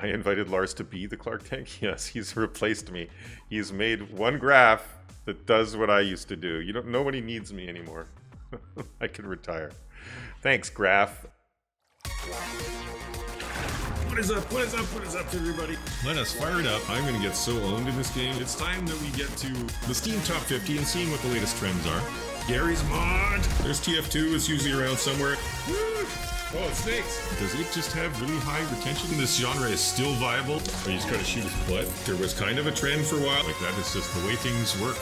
I invited Lars to be the Clark Tank. Yes, he's replaced me. He's made one graph that does what I used to do. Nobody needs me anymore. I can retire. Thanks, Graph. What is up? What is up? What is up, everybody? Let us fire it up. I'm going to get so owned in this game. It's time that we get to the Steam Top 50 and seeing what the latest trends are. Gary's mod. There's TF2. It's usually around somewhere. Woo! Oh, it's snakes. Does it just have really high retention? This genre is still viable. Or you just gotta shoot his butt. There was kind of a trend for a while. Like that is just the way things work.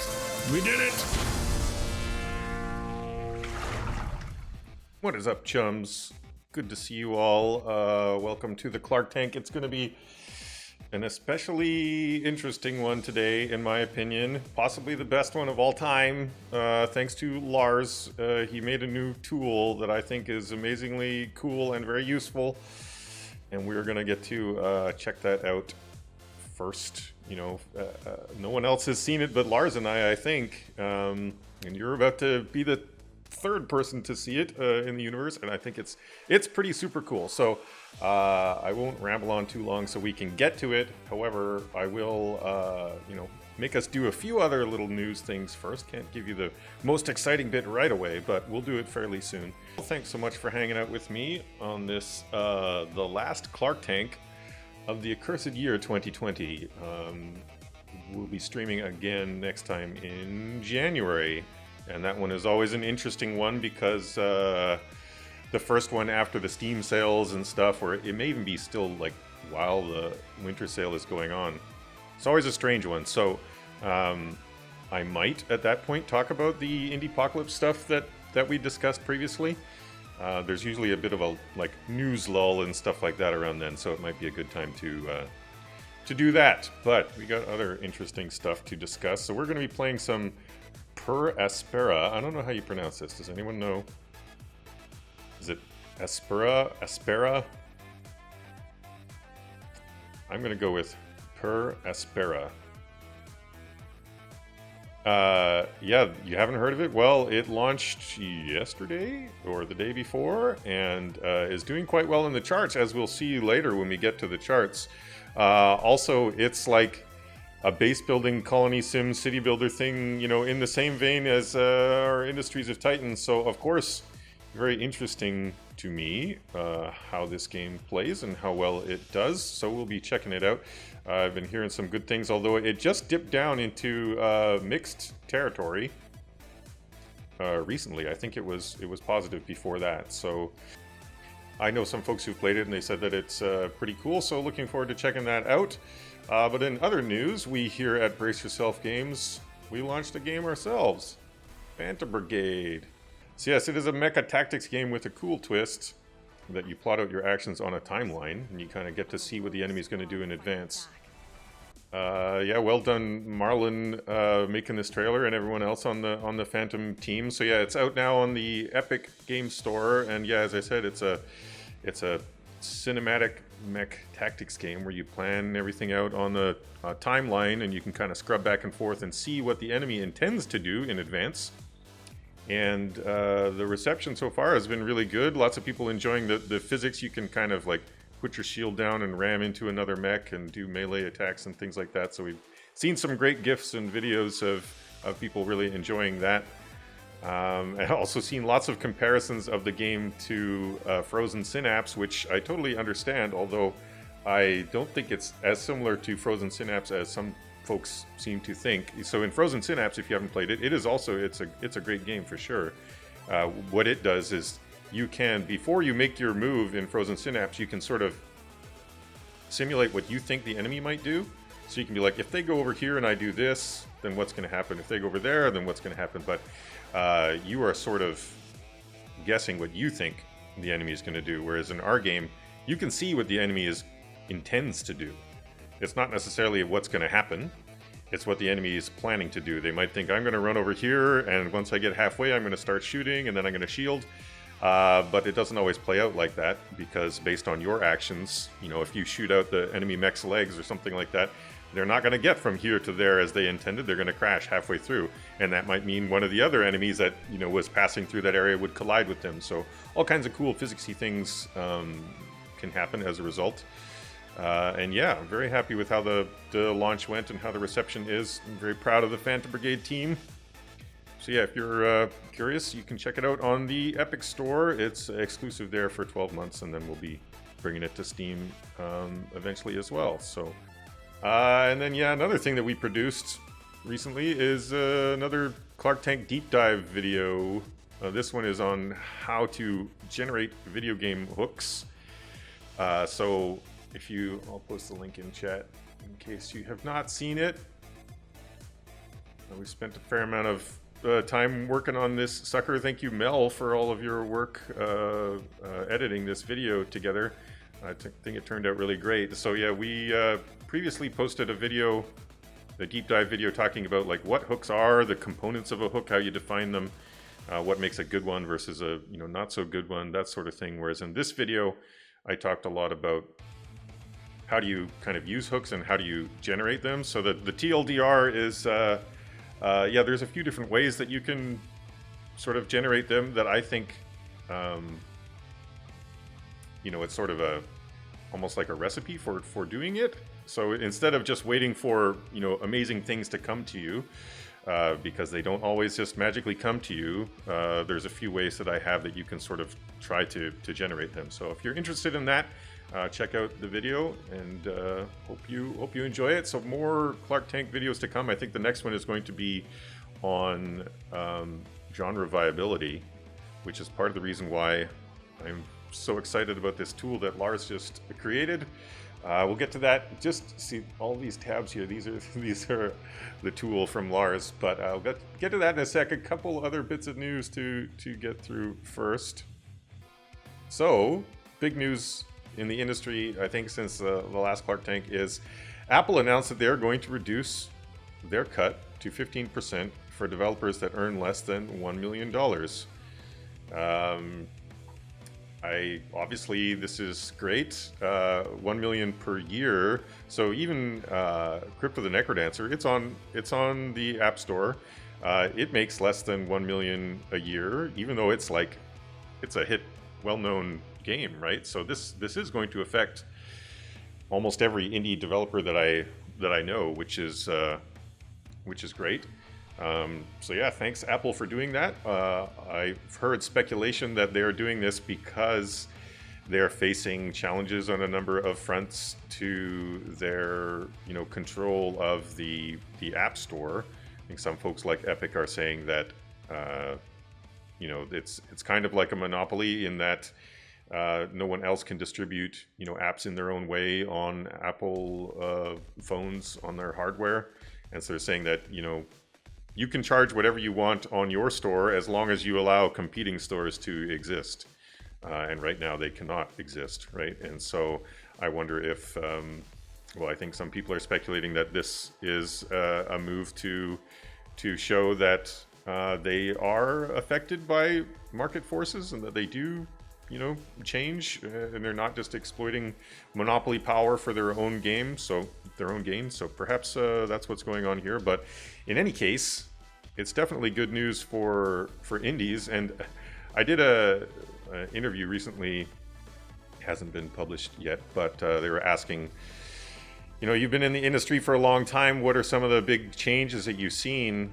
We did it! What is up, chums? Good to see you all. Welcome to the Clark Tank. It's going to be an especially interesting one today, in my opinion. Possibly the best one of all time, thanks to Lars. He made a new tool that I think is amazingly cool and very useful. And we're going to get to check that out first. No one else has seen it but Lars and I think. And you're about to be the third person to see it in the universe, and I think it's pretty super cool. So I won't ramble on too long so we can get to it. However, I will make us do a few other little news things first. Can't give you the most exciting bit right away, but we'll do it fairly soon. Well, thanks so much for hanging out with me on this the last Clark Tank of the accursed year 2020. We'll be streaming again next time in January. And that one is always an interesting one because the first one after the Steam sales and stuff, or it may even be still like while the winter sale is going on. It's always a strange one. So I might at that point talk about the Indiepocalypse stuff that we discussed previously. There's usually a bit of a like news lull and stuff like that around then, so it might be a good time to do that. But we got other interesting stuff to discuss. So we're going to be playing some Per Aspera. I don't know how you pronounce this. Does anyone know? Is it Aspera? Aspera? I'm going to go with Per Aspera. Yeah, you haven't heard of it? Well, it launched yesterday or the day before and is doing quite well in the charts, as we'll see later when we get to the charts. Also, it's like a base building colony sim city builder thing, in the same vein as our Industries of Titan. So of course, very interesting to me how this game plays and how well it does. So we'll be checking it out. I've been hearing some good things, although it just dipped down into mixed territory recently. I think it was positive before that. So I know some folks who've played it and they said that it's pretty cool. So looking forward to checking that out. But in other news, we here at Brace Yourself Games, we launched a game ourselves, Phantom Brigade. So yes, it is a mecha tactics game with a cool twist that you plot out your actions on a timeline, and you kind of get to see what the enemy's going to do in advance. Yeah, well done, Marlon, making this trailer, and everyone else on the Phantom team. So yeah, it's out now on the Epic Games Store, and yeah, as I said, it's a cinematic mech tactics game where you plan everything out on the timeline, and you can kind of scrub back and forth and see what the enemy intends to do in advance. And the reception so far has been really good. Lots of people enjoying the physics. You can kind of like put your shield down and ram into another mech and do melee attacks and things like that. So we've seen some great GIFs and videos of people really enjoying that. I've also seen lots of comparisons of the game to Frozen Synapse, which I totally understand, although I don't think it's as similar to Frozen Synapse as some folks seem to think. So in Frozen Synapse, if you haven't played it, it's a great game for sure. What it does is you can, before you make your move in Frozen Synapse, you can sort of simulate what you think the enemy might do. So you can be like, if they go over here and I do this, then what's going to happen? If they go over there, then what's going to happen? But you are sort of guessing what you think the enemy is going to do. Whereas in our game, you can see what the enemy intends to do. It's not necessarily what's going to happen. It's what the enemy is planning to do. They might think, I'm going to run over here, and once I get halfway, I'm going to start shooting, and then I'm going to shield. But it doesn't always play out like that, because based on your actions, if you shoot out the enemy mech's legs or something like that, they're not going to get from here to there as they intended. They're going to crash halfway through, and that might mean one of the other enemies that was passing through that area would collide with them. So all kinds of cool physicsy things can happen as a result. And yeah, I'm very happy with how the launch went and how the reception is. I'm very proud of the Phantom Brigade team. So yeah, if you're curious, you can check it out on the Epic Store. It's exclusive there for 12 months, and then we'll be bringing it to Steam eventually as well. So, and then yeah, another thing that we produced recently is another Clark Tank deep dive video. This one is on how to generate video game hooks. So if you, I'll post the link in chat in case you have not seen it. We spent a fair amount of time working on this sucker. Thank you, Mel, for all of your work editing this video together. I think it turned out really great. So yeah, we previously posted a video, a deep dive video talking about like what hooks are, the components of a hook, how you define them, what makes a good one versus a not so good one, that sort of thing. Whereas in this video, I talked a lot about how do you kind of use hooks and how do you generate them. So the TLDR is, yeah, there's a few different ways that you can sort of generate them that I think, it's sort of almost like a recipe for doing it. So instead of just waiting for, amazing things to come to you, because they don't always just magically come to you, there's a few ways that I have that you can sort of try to generate them. So if you're interested in that, check out the video, and hope you enjoy it. So more Clark Tank videos to come. I think the next one is going to be on genre viability, which is part of the reason why I'm so excited about this tool that Lars just created. We'll get to that. Just see all these tabs here. These are the tool from Lars, but I'll get to that in a sec. A couple other bits of news to get through first. So, big news in the industry, I think, since the last Clark Tank is Apple announced that they're going to reduce their cut to 15% for developers that earn less than $1 million. Obviously this is great, 1 million per year. So even Crypto the Necrodancer, it's on the App Store. It makes less than 1 million a year, even though it's a hit, well-known game, right? So this is going to affect almost every indie developer that I know, which is great. So yeah, thanks Apple for doing that. I've heard speculation that they're doing this because they're facing challenges on a number of fronts to their control of the App Store. I think some folks like Epic are saying that it's kind of like a monopoly in that no one else can distribute apps in their own way on Apple phones on their hardware, and so they're saying that you can charge whatever you want on your store as long as you allow competing stores to exist. And right now they cannot exist, right? And so I wonder if, I think some people are speculating that this is a move to show that they are affected by market forces and that they do, change, and they're not just exploiting monopoly power for their own games. So perhaps that's what's going on here. But in any case, it's definitely good news for indies. And I did an interview recently, hasn't been published yet, but they were asking, you've been in the industry for a long time. What are some of the big changes that you've seen?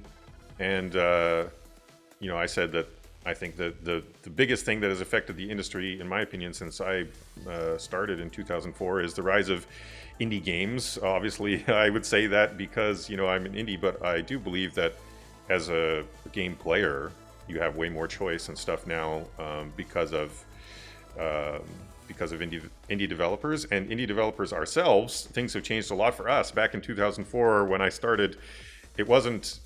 And I said that I think that the biggest thing that has affected the industry, in my opinion, since I started in 2004, is the rise of indie games. Obviously, I would say that because I'm an indie, but I do believe that as a game player, you have way more choice and stuff now because of indie developers and indie developers ourselves. Things have changed a lot for us. Back in 2004, when I started, it wasn't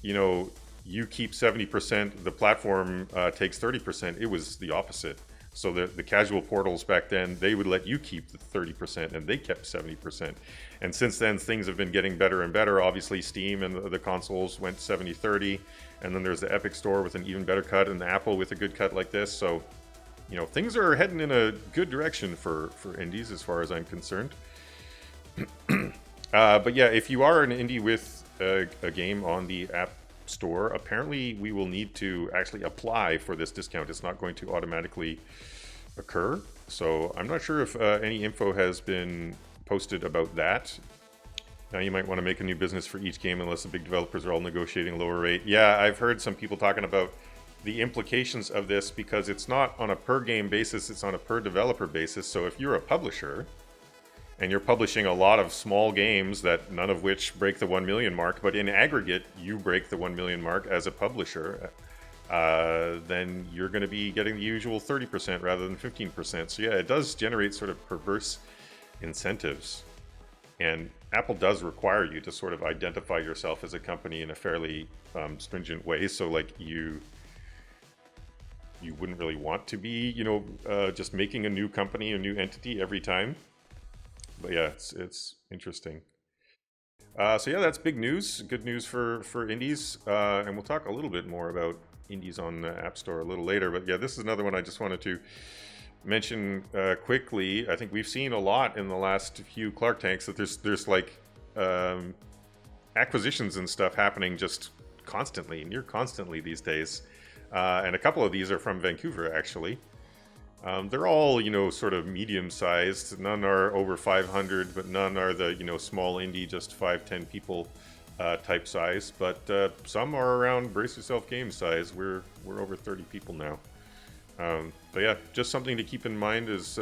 you keep 70%, the platform takes 30%. It was the opposite. So the casual portals back then, they would let you keep the 30% and they kept 70%. And since then, things have been getting better and better. Obviously, Steam and the consoles went 70-30. And then there's the Epic Store with an even better cut and the Apple with a good cut like this. So, things are heading in a good direction for indies as far as I'm concerned. But yeah, if you are an indie with a game on the App Store, apparently we will need to actually apply for this discount. It's not going to automatically occur. So I'm not sure if any info has been posted about that. Now you might want to make a new business for each game unless the big developers are all negotiating a lower rate. Yeah, I've heard some people talking about the implications of this because it's not on a per game basis, it's on a per developer basis. So if you're a publisher and you're publishing a lot of small games that none of which break the 1 million mark, but in aggregate you break the 1 million mark as a publisher, then you're going to be getting the usual 30% rather than 15%. So yeah, it does generate sort of perverse incentives. And Apple does require you to sort of identify yourself as a company in a fairly stringent way. So like you wouldn't really want to be, just making a new company, a new entity every time. But yeah, it's interesting. So yeah, that's big news. Good news for indies. And we'll talk a little bit more about indies on the App Store a little later. But yeah, this is another one I just wanted to mention quickly. I think we've seen a lot in the last few Clark Tanks that there's like acquisitions and stuff happening just constantly, near constantly these days. And a couple of these are from Vancouver, actually. They're all, sort of medium-sized. None are over 500, but none are the, small indie, just 5-10 people type size. But some are around Brace Yourself game size. We're over 30 people now. But yeah, just something to keep in mind as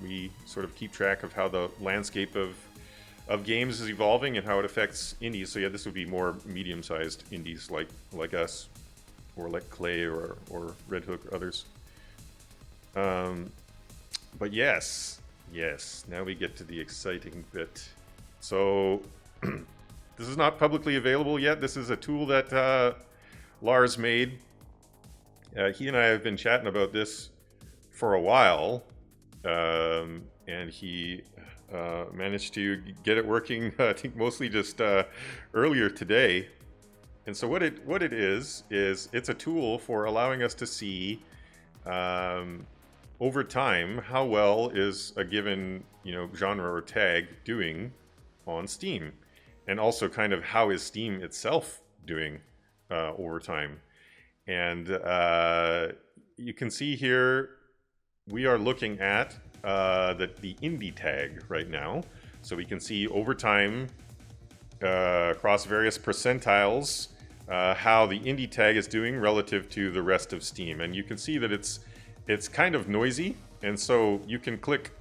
we sort of keep track of how the landscape of games is evolving and how it affects indies. So yeah, this would be more medium-sized indies like us, or like Clay or Red Hook or others. But yes, now we get to the exciting bit. So this is not publicly available yet. This is a tool that Lars made. He and I have been chatting about this for a while, and he managed to get it working, I think mostly just earlier today. And so what it is it's a tool for allowing us to see over time how well is a given genre or tag doing on Steam, and also kind of how is Steam itself doing over time. And you can see here we are looking at the indie tag right now. So we can see over time across various percentiles how the indie tag is doing relative to the rest of Steam. And you can see that it's kind of noisy, and so you can click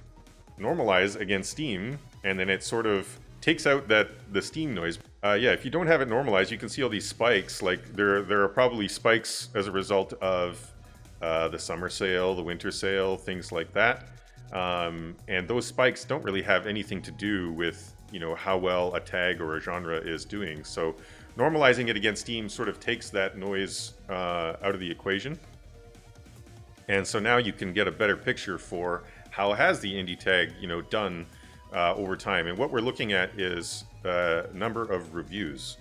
normalize against Steam, and then it sort of takes out the Steam noise. Yeah, if you don't have it normalized, you can see all these spikes. Like there are probably spikes as a result of the summer sale, the winter sale, things like that. And those spikes don't really have anything to do with how well a tag or a genre is doing. So normalizing it against Steam sort of takes that noise out of the equation. And so now you can get a better picture for how has the indie tag done over time. And what we're looking at is number of reviews.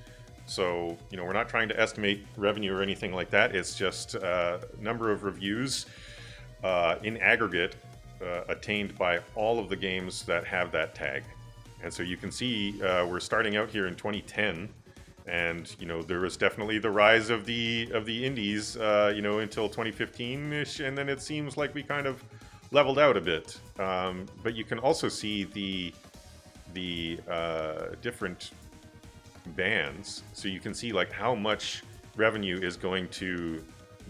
So we're not trying to estimate revenue or anything like that. It's just number of reviews in aggregate attained by all of the games that have that tag. And so you can see we're starting out here in 2010, and there was definitely the rise of the indies until 2015ish, and then it seems like we kind of leveled out a bit. But you can also see the different bands, so you can see like how much revenue is going to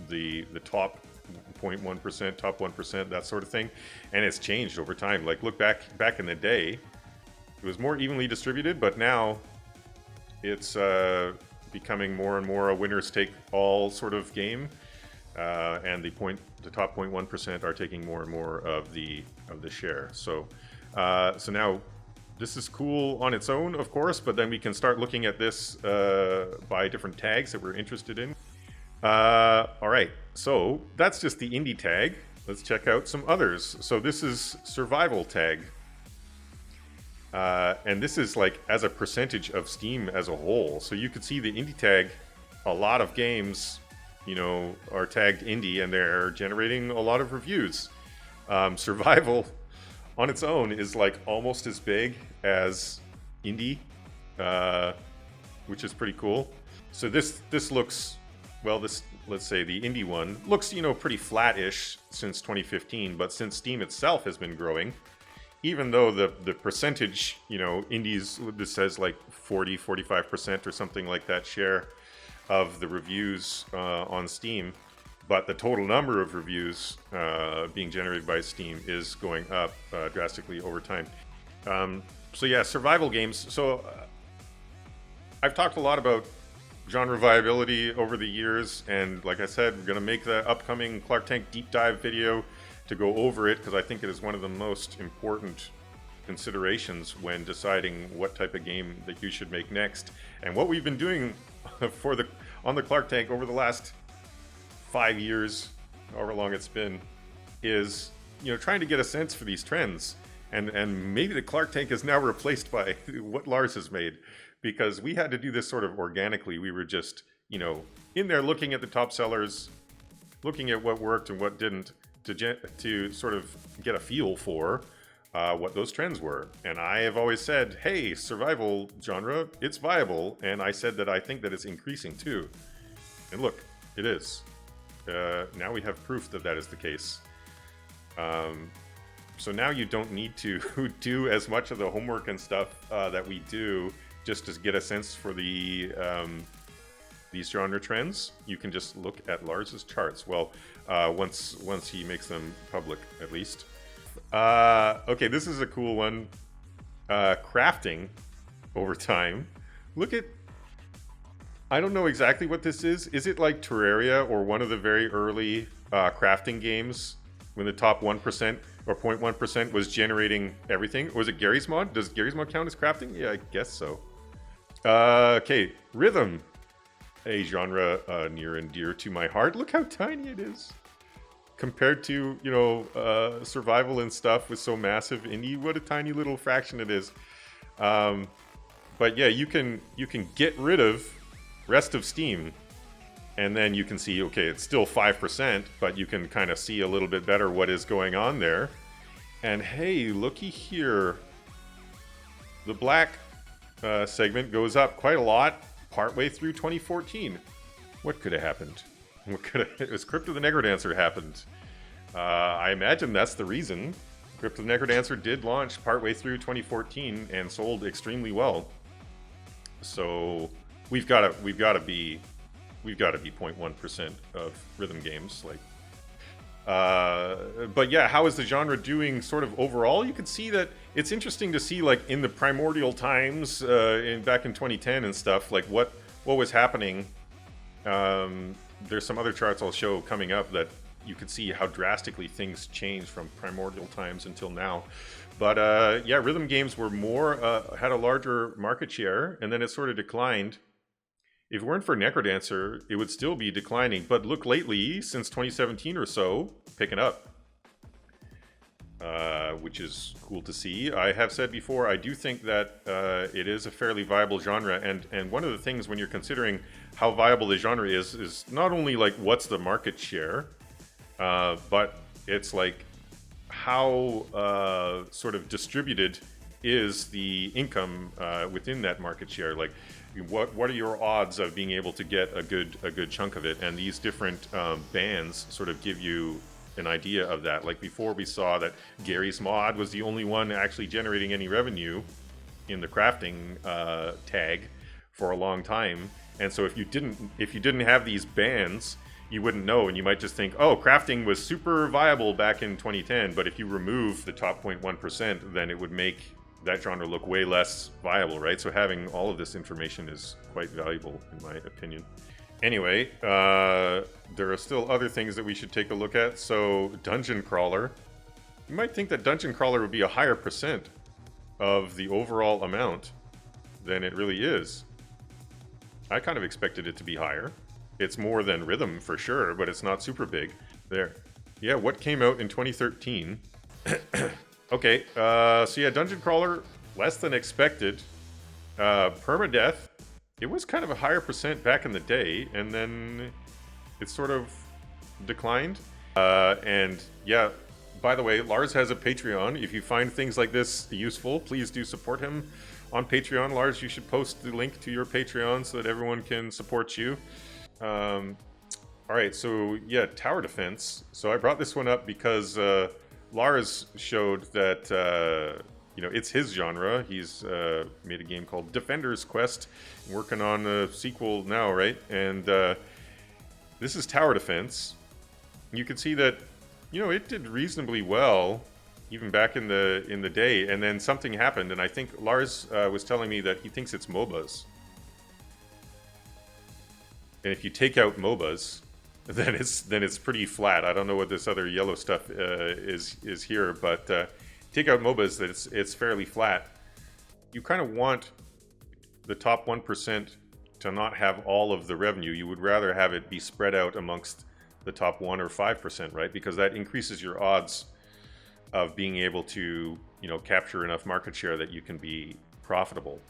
the top 0.1%, top 1%, that sort of thing, and it's changed over time. Like look back in the day, it was more evenly distributed, but now it's becoming more and more a winners take all sort of game, and the top 0.1% are taking more and more of the share. So now this is cool on its own, of course, but then we can start looking at this by different tags that we're interested in. All right, so that's just the indie tag. Let's check out some others. So this is survival tag. And this is like as a percentage of Steam as a whole. So you could see the indie tag, a lot of games, are tagged indie and they're generating a lot of reviews. Survival on its own is like almost as big as indie, which is pretty cool. So this looks, well, let's say the indie one looks, pretty flat-ish since 2015, but since Steam itself has been growing, even though the percentage, you know, indies, this says like 45% or something like that share of the reviews on Steam, but the total number of reviews being generated by Steam is going up drastically over time. So yeah, survival games. So I've talked a lot about genre viability over the years, and like I said, we're going to make the upcoming Clark Tank deep dive video to go over it, because I think it is one of the most important considerations when deciding what type of game that you should make next. And what we've been doing on the Clark Tank over the last 5 years, however long it's been, is, you know, trying to get a sense for these trends. And maybe the Clark Tank is now replaced by what Lars has made, because we had to do this sort of organically. We were just, you know, in there looking at the top sellers, looking at what worked and what didn't, to sort of get a feel for what those trends were. And I have always said, hey, survival genre, it's viable. And I said that I think that it's increasing too. And look, it is. Now we have proof that that is the case. So now you don't need to do as much of the homework and stuff that we do just to get a sense for the these genre trends. You can just look at Lars's charts. Well, once he makes them public, at least. Okay, this is a cool one. Crafting over time. Look at... I don't know exactly what this is. Is it like Terraria or one of the very early crafting games when the top 1% or 0.1% was generating everything? Or was it Gary's Mod? Does Gary's Mod count as crafting? Yeah, I guess so. Okay, Rhythm. A genre near and dear to my heart. Look how tiny it is. Compared to, you know, survival and stuff with so massive indie, what a tiny little fraction it is. But yeah, you can get rid of rest of Steam, and then you can see, okay, it's still 5%, but you can kind of see a little bit better what is going on there. And hey, looky here. The black segment goes up quite a lot partway through 2014. What could have happened? It was Crypt of the Necrodancer happened. I imagine that's the reason. Crypt of the Necrodancer did launch partway through 2014 and sold extremely well. So we've got to be 0.1% of rhythm games, like. But yeah, how is the genre doing sort of overall? You can see that it's interesting to see, like, in the primordial times, back in 2010 and stuff, like what was happening. There's some other charts I'll show coming up that you can see how drastically things changed from primordial times until now. But yeah, rhythm games were had a larger market share, and then it sort of declined. If it weren't for Necrodancer, it would still be declining. But look, lately, since 2017 or so, picking up. Which is cool to see. I have said before, I do think that it is a fairly viable genre. And one of the things when you're considering how viable the genre is not only like what's the market share, but it's like how sort of distributed is the income within that market share. Like, what are your odds of being able to get a good chunk of it? And these different bands sort of give you an idea of that. Like before, we saw that Gary's Mod was the only one actually generating any revenue in the crafting tag for a long time. And so if you didn't have these bands, you wouldn't know, and you might just think, oh, crafting was super viable back in 2010. But if you remove the top 0.1%, then it would make that genre look way less viable, right? So having all of this information is quite valuable, in my opinion. Anyway, there are still other things that we should take a look at. So Dungeon Crawler. You might think that Dungeon Crawler would be a higher percent of the overall amount than it really is. I kind of expected it to be higher. It's more than Rhythm for sure, but it's not super big. There. Yeah, what came out in 2013? Okay, so yeah, Dungeon Crawler, less than expected. Permadeath, it was kind of a higher percent back in the day, and then it sort of declined. And yeah, by the way, Lars has a Patreon. If you find things like this useful, please do support him on Patreon. Lars, you should post the link to your Patreon so that everyone can support you. All right, so yeah, tower defense. So I brought this one up because Lars showed that it's his genre. He's made a game called Defender's Quest, working on a sequel now, right? And this is tower defense. You can see that it did reasonably well even back in the day, and then something happened, and I think Lars was telling me that he thinks it's MOBAs. And if you take out MOBAs, then it's pretty flat. I don't know what this other yellow stuff is here, but take out MOBAs, that it's fairly flat. You kind of want the top 1% to not have all of the revenue. You would rather have it be spread out amongst the top 1 or 5%, right? Because that increases your odds of being able to capture enough market share that you can be profitable.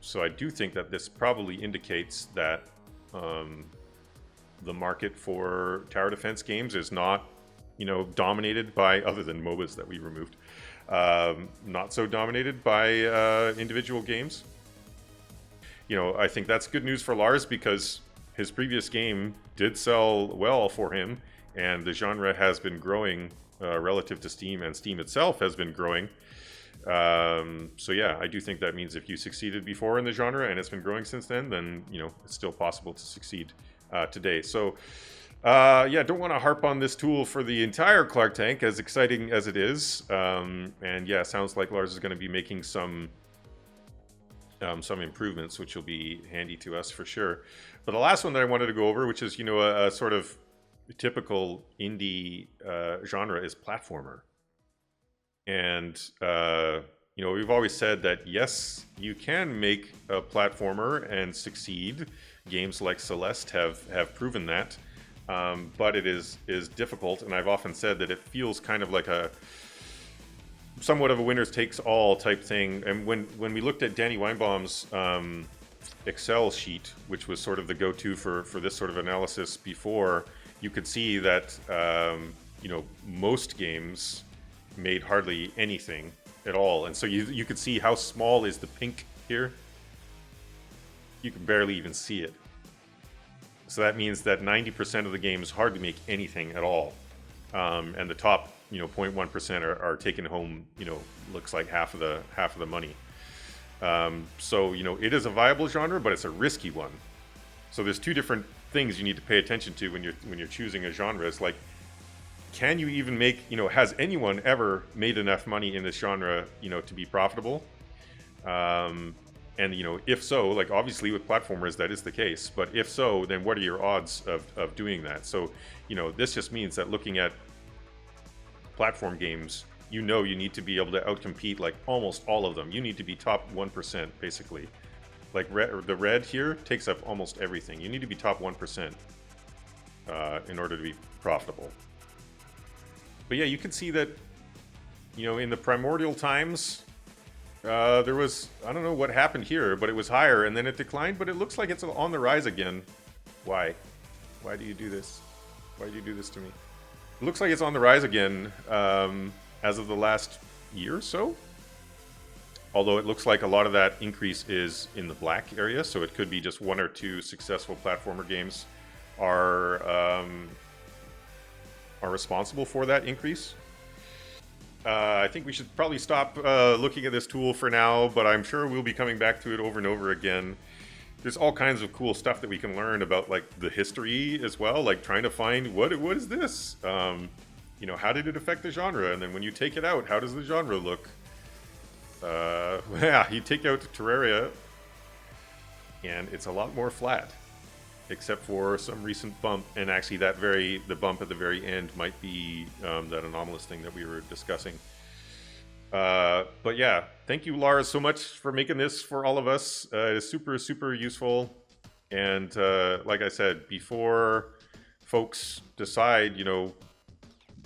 So I do think that this probably indicates that the market for tower defense games is not dominated by, other than MOBAs that we removed, not so dominated by individual games. I think that's good news for Lars, because his previous game did sell well for him, and the genre has been growing relative to Steam, and Steam itself has been growing. So yeah, I do think that means if you succeeded before in the genre and it's been growing since then it's still possible to succeed today. So don't want to harp on this tool for the entire Clark Tank, as exciting as it is. And yeah, sounds like Lars is going to be making some improvements, which will be handy to us for sure. But the last one that I wanted to go over, which is a sort of typical indie genre, is platformer. And we've always said that yes, you can make a platformer and succeed. Games like Celeste have proven that, but it is difficult. And I've often said that it feels kind of like a somewhat of a winners takes all type thing. And when we looked at Danny Weinbaum's Excel sheet, which was sort of the go-to for this sort of analysis before, you could see that most games made hardly anything at all. And so you could see how small is the pink here. You can barely even see it. So that means that 90% of the games hardly make anything at all. And the top 0.1% are taking home looks like half of the money. So it is a viable genre, but it's a risky one. So there's two different things you need to pay attention to when you're choosing a genre. It's like, can you even make, has anyone ever made enough money in this genre, to be profitable? And if so, like obviously with platformers that is the case, but if so, then what are your odds of doing that? So, this just means that looking at platform games, you need to be able to outcompete like almost all of them. You need to be top 1%, basically. Like the red here takes up almost everything. You need to be top 1% in order to be profitable. But yeah, you can see that, in the primordial times, there was, I don't know what happened here, but it was higher and then it declined, but it looks like it's on the rise again. Why? Why do you do this? Why do you do this to me? It looks like it's on the rise again as of the last year or so. Although it looks like a lot of that increase is in the black area, so it could be just one or two successful platformer games are responsible for that increase. I think we should probably stop looking at this tool for now, but I'm sure we'll be coming back to it over and over again. There's all kinds of cool stuff that we can learn about, like the history as well, like trying to find what is this? How did it affect the genre? And then when you take it out, how does the genre look? Yeah, you take out Terraria, and it's a lot more flat, except for some recent bump. And actually, the bump at the very end might be that anomalous thing that we were discussing. But yeah, thank you, Lars, so much for making this for all of us. It's super, super useful. And like I said, before folks decide,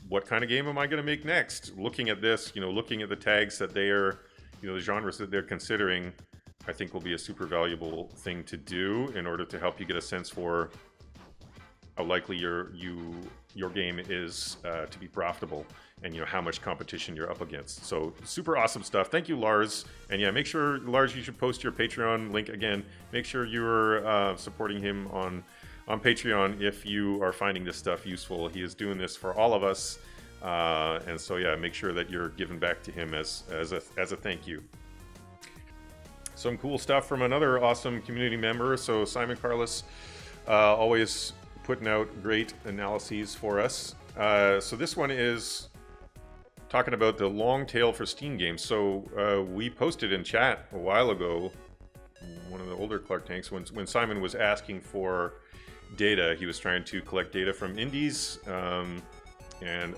what kind of game am I going to make next? Looking at this, looking at the tags that they are, the genres that they're considering, I think will be a super valuable thing to do in order to help you get a sense for how likely your game is to be profitable, and how much competition you're up against. So super awesome stuff. Thank you, Lars. And yeah, make sure, Lars, you should post your Patreon link again. Make sure you're supporting him on Patreon if you are finding this stuff useful. He is doing this for all of us And so yeah, make sure that you're giving back to him as a thank you. Some cool stuff from another awesome community member. So Simon Carlos, always putting out great analyses for us. So this one is talking about the long tail for Steam games. So we posted in chat a while ago, one of the older Clark Tanks, when Simon was asking for data. He was trying to collect data from indies, and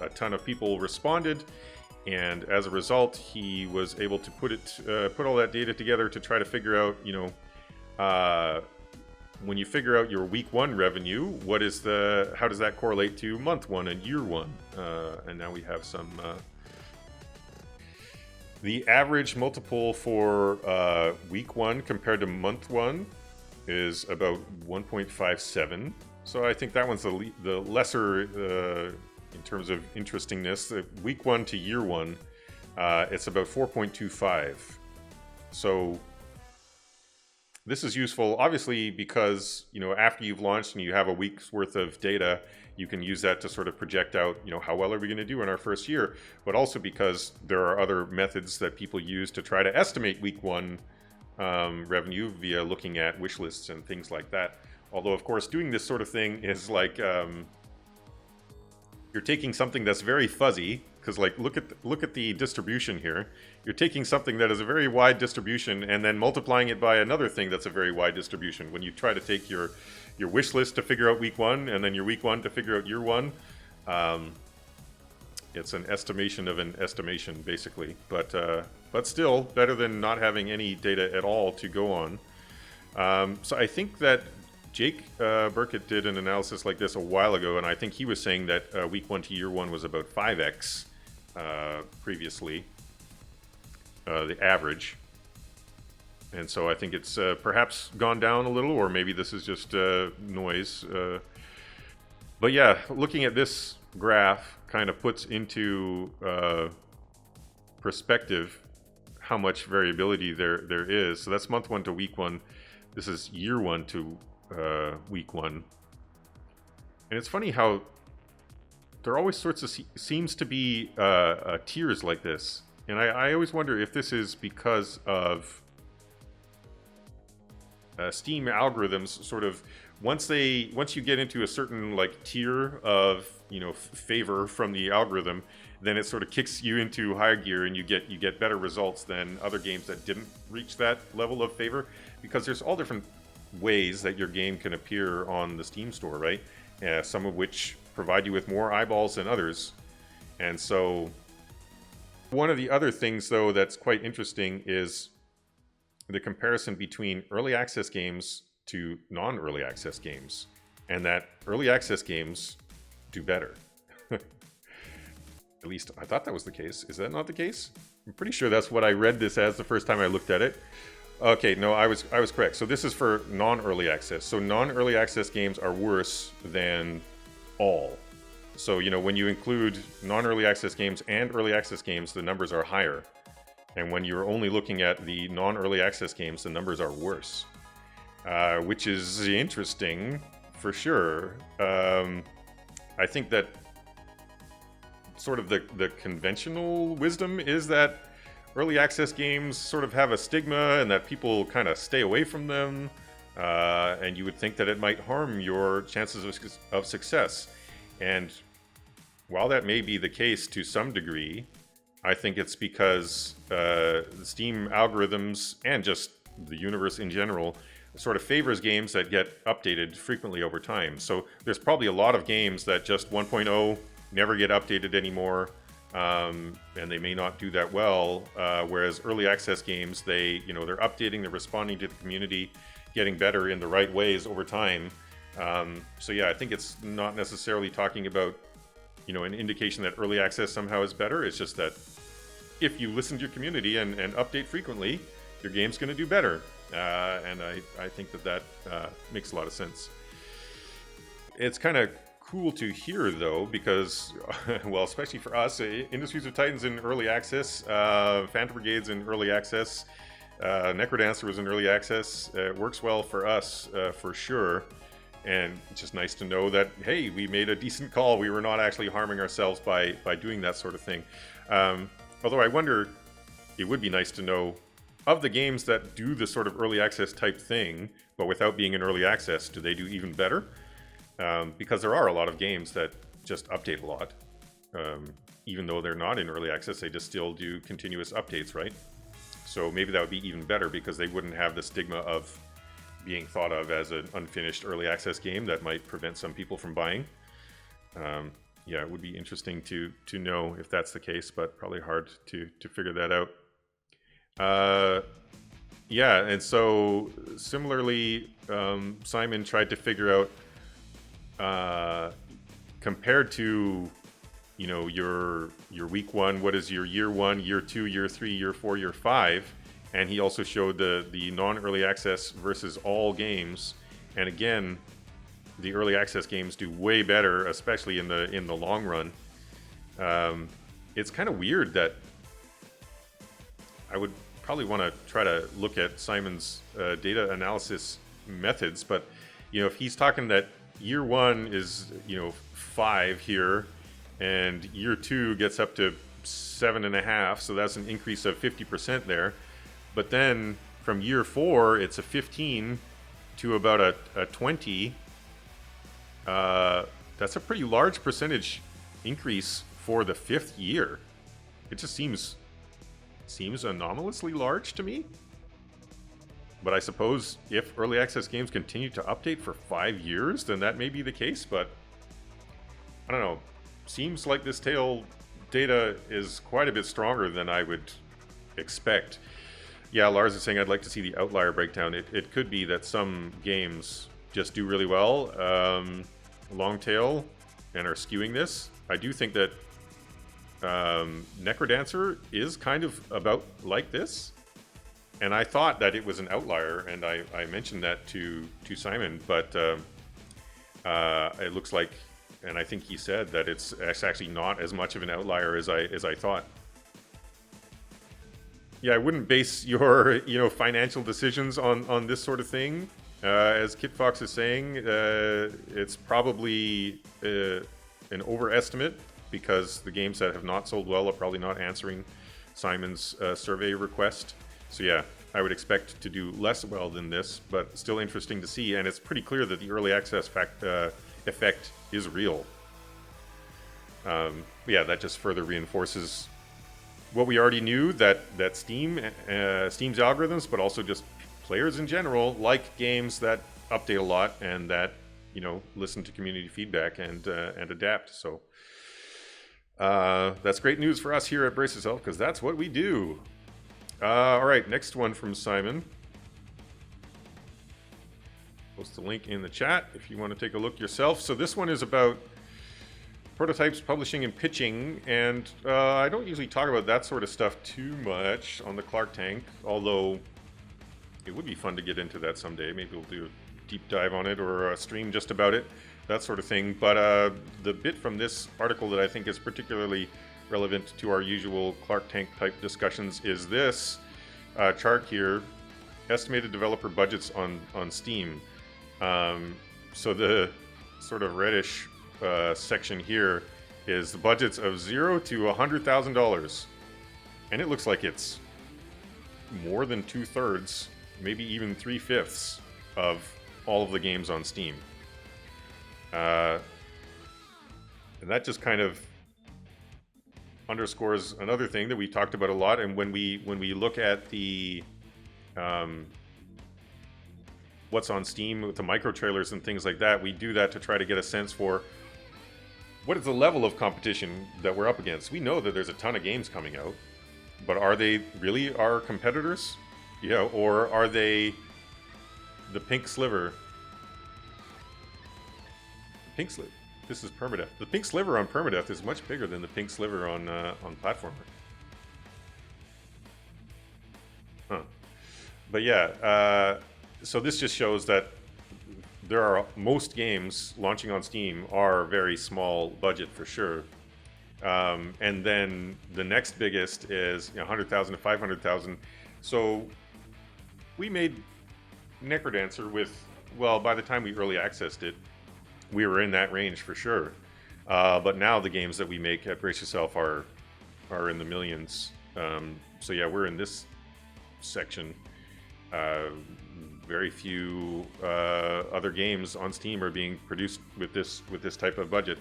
a ton of people responded. And as a result, he was able to put all that data together to try to figure out, when you figure out your week one revenue, how does that correlate to month one and year one? And now we have some. The average multiple for week one compared to month one is about 1.57. So I think that one's the lesser. In terms of interestingness, the week one to year one, it's about 4.25. So this is useful, obviously, because after you've launched and you have a week's worth of data, you can use that to sort of project out, how well are we going to do in our first year, but also because there are other methods that people use to try to estimate week one revenue via looking at wish lists and things like that. Although, of course, doing this sort of thing is like you're taking something that's very fuzzy, because look at the distribution here. You're taking something that is a very wide distribution and then multiplying it by another thing that's a very wide distribution. When you try to take your wish list to figure out week one and then your week one to figure out year one, it's an estimation of an estimation, basically. But still better than not having any data at all to go on. So I think that Jake Burkett did an analysis like this a while ago, and I think he was saying that week one to year one was about 5x previously, the average. And so I think it's perhaps gone down a little, or maybe this is just noise. But yeah, looking at this graph kind of puts into perspective how much variability there is. So that's month one to week one. This is year one to week one. And it's funny how there are always sorts of seems to be tiers like this, and I always wonder if this is because of Steam algorithms. Sort of once you get into a certain tier of favor from the algorithm, then it sort of kicks you into higher gear, and you get better results than other games that didn't reach that level of favor, because there's all different ways that your game can appear on the Steam store, right? Some of which provide you with more eyeballs than others. And so one of the other things, though, that's quite interesting is the comparison between early access games to non-early access games, and that early access games do better. At least I thought that was the case. Is that not the case? I'm pretty sure that's what I read this as the first time I looked at it. Okay, no, I was correct. So this is for non-early access. So non-early access games are worse than all. So, when you include non-early access games and early access games, the numbers are higher. And when you're only looking at the non-early access games, the numbers are worse. Which is interesting, for sure. I think that sort of the conventional wisdom is that early access games sort of have a stigma and that people kind of stay away from them, and you would think that it might harm your chances of success. And while that may be the case to some degree, I think it's because the Steam algorithms and just the universe in general sort of favors games that get updated frequently over time. So there's probably a lot of games that just 1.0 never get updated anymore. And they may not do that well, whereas early access games, they're updating, they're responding to the community, getting better in the right ways over time. So yeah, I think it's not necessarily talking about, an indication that early access somehow is better. It's just that if you listen to your community and update frequently, your game's going to do better. And I think that makes a lot of sense. It's kind of cool to hear, though, because, well, especially for us, Industries of Titans in early access, Phantom Brigade's in early access, Necrodancer was in early access. It works well for us, for sure. And it's just nice to know that, hey, we made a decent call. We were not actually harming ourselves by doing that sort of thing. Although I wonder, it would be nice to know, of the games that do the sort of early access type thing, but without being in early access, do they do even better? Because there are a lot of games that just update a lot. Even though they're not in early access, they just still do continuous updates, right? So maybe that would be even better because they wouldn't have the stigma of being thought of as an unfinished early access game that might prevent some people from buying. Yeah, it would be interesting to know if that's the case, but probably hard to figure that out. Yeah, and so similarly, Simon tried to figure out, compared to, you know, your week 1, what is your year 1, year 2, year 3, year 4, year 5, and he also showed the non-early access versus all games. And again, the early access games do way better, especially in the long run. It's kind of weird that I would probably want to try to look at Simon's data analysis methods, but you know, if he's talking that year 1 is, you know, 5 here, and year 2 gets up to 7.5, so that's an increase of 50% there. But then from year 4, it's a 15 to about a 20. That's a pretty large percentage increase for the 5th year. It just seems anomalously large to me. But I suppose if early access games continue to update for 5 years, then that may be the case. But I don't know. Seems like this tail data is quite a bit stronger than I would expect. Yeah, Lars is saying I'd like to see the outlier breakdown. It could be that some games just do really well, long tail, and are skewing this. I do think that Necrodancer is kind of about like this. And I thought that it was an outlier, and I mentioned that to Simon, but it looks like, and I think he said that it's actually not as much of an outlier as I thought. Yeah, I wouldn't base your financial decisions on this sort of thing. As Kit Fox is saying, it's probably an overestimate because the games that have not sold well are probably not answering Simon's survey request. So yeah, I would expect to do less well than this, but still interesting to see. And it's pretty clear that the early access effect is real. Yeah, that just further reinforces what we already knew, that Steam's algorithms, but also just players in general, like games that update a lot and that, you know, listen to community feedback and adapt. So that's great news for us here at Brace Yourself, because that's what we do. All right, next one from Simon. Post the link in the chat if you want to take a look yourself. So this one is about prototypes, publishing, and pitching, and I don't usually talk about that sort of stuff too much on the Clark Tank, although it would be fun to get into that someday. Maybe we'll do a deep dive on it or a stream just about it, that sort of thing. But the bit from this article that I think is particularly relevant to our usual Clark Tank type discussions is this chart here, estimated developer budgets on Steam. So the sort of reddish section here is the budgets of $0 to $100,000, and it looks like it's more than 2/3, maybe even 3/5 of all of the games on Steam. And that just kind of underscores another thing that we talked about a lot. And when we look at the what's on Steam with the micro trailers and things like that, we do that to try to get a sense for what is the level of competition that we're up against. We know that there's a ton of games coming out, but are they really our competitors? Yeah, or are they the pink sliver? Pink sliver. This is permadeath. The pink sliver on permadeath is much bigger than the pink sliver on platformer. Huh. But yeah, so this just shows that there are most games launching on Steam are very small budget for sure. And then the next biggest is 100,000 to 500,000. So we made Necrodancer with well, by the time we early accessed it, we were in that range for sure. But now the games that we make at Brace Yourself are in the millions. So yeah, we're in this section. Very few other games on Steam are being produced with this type of budget.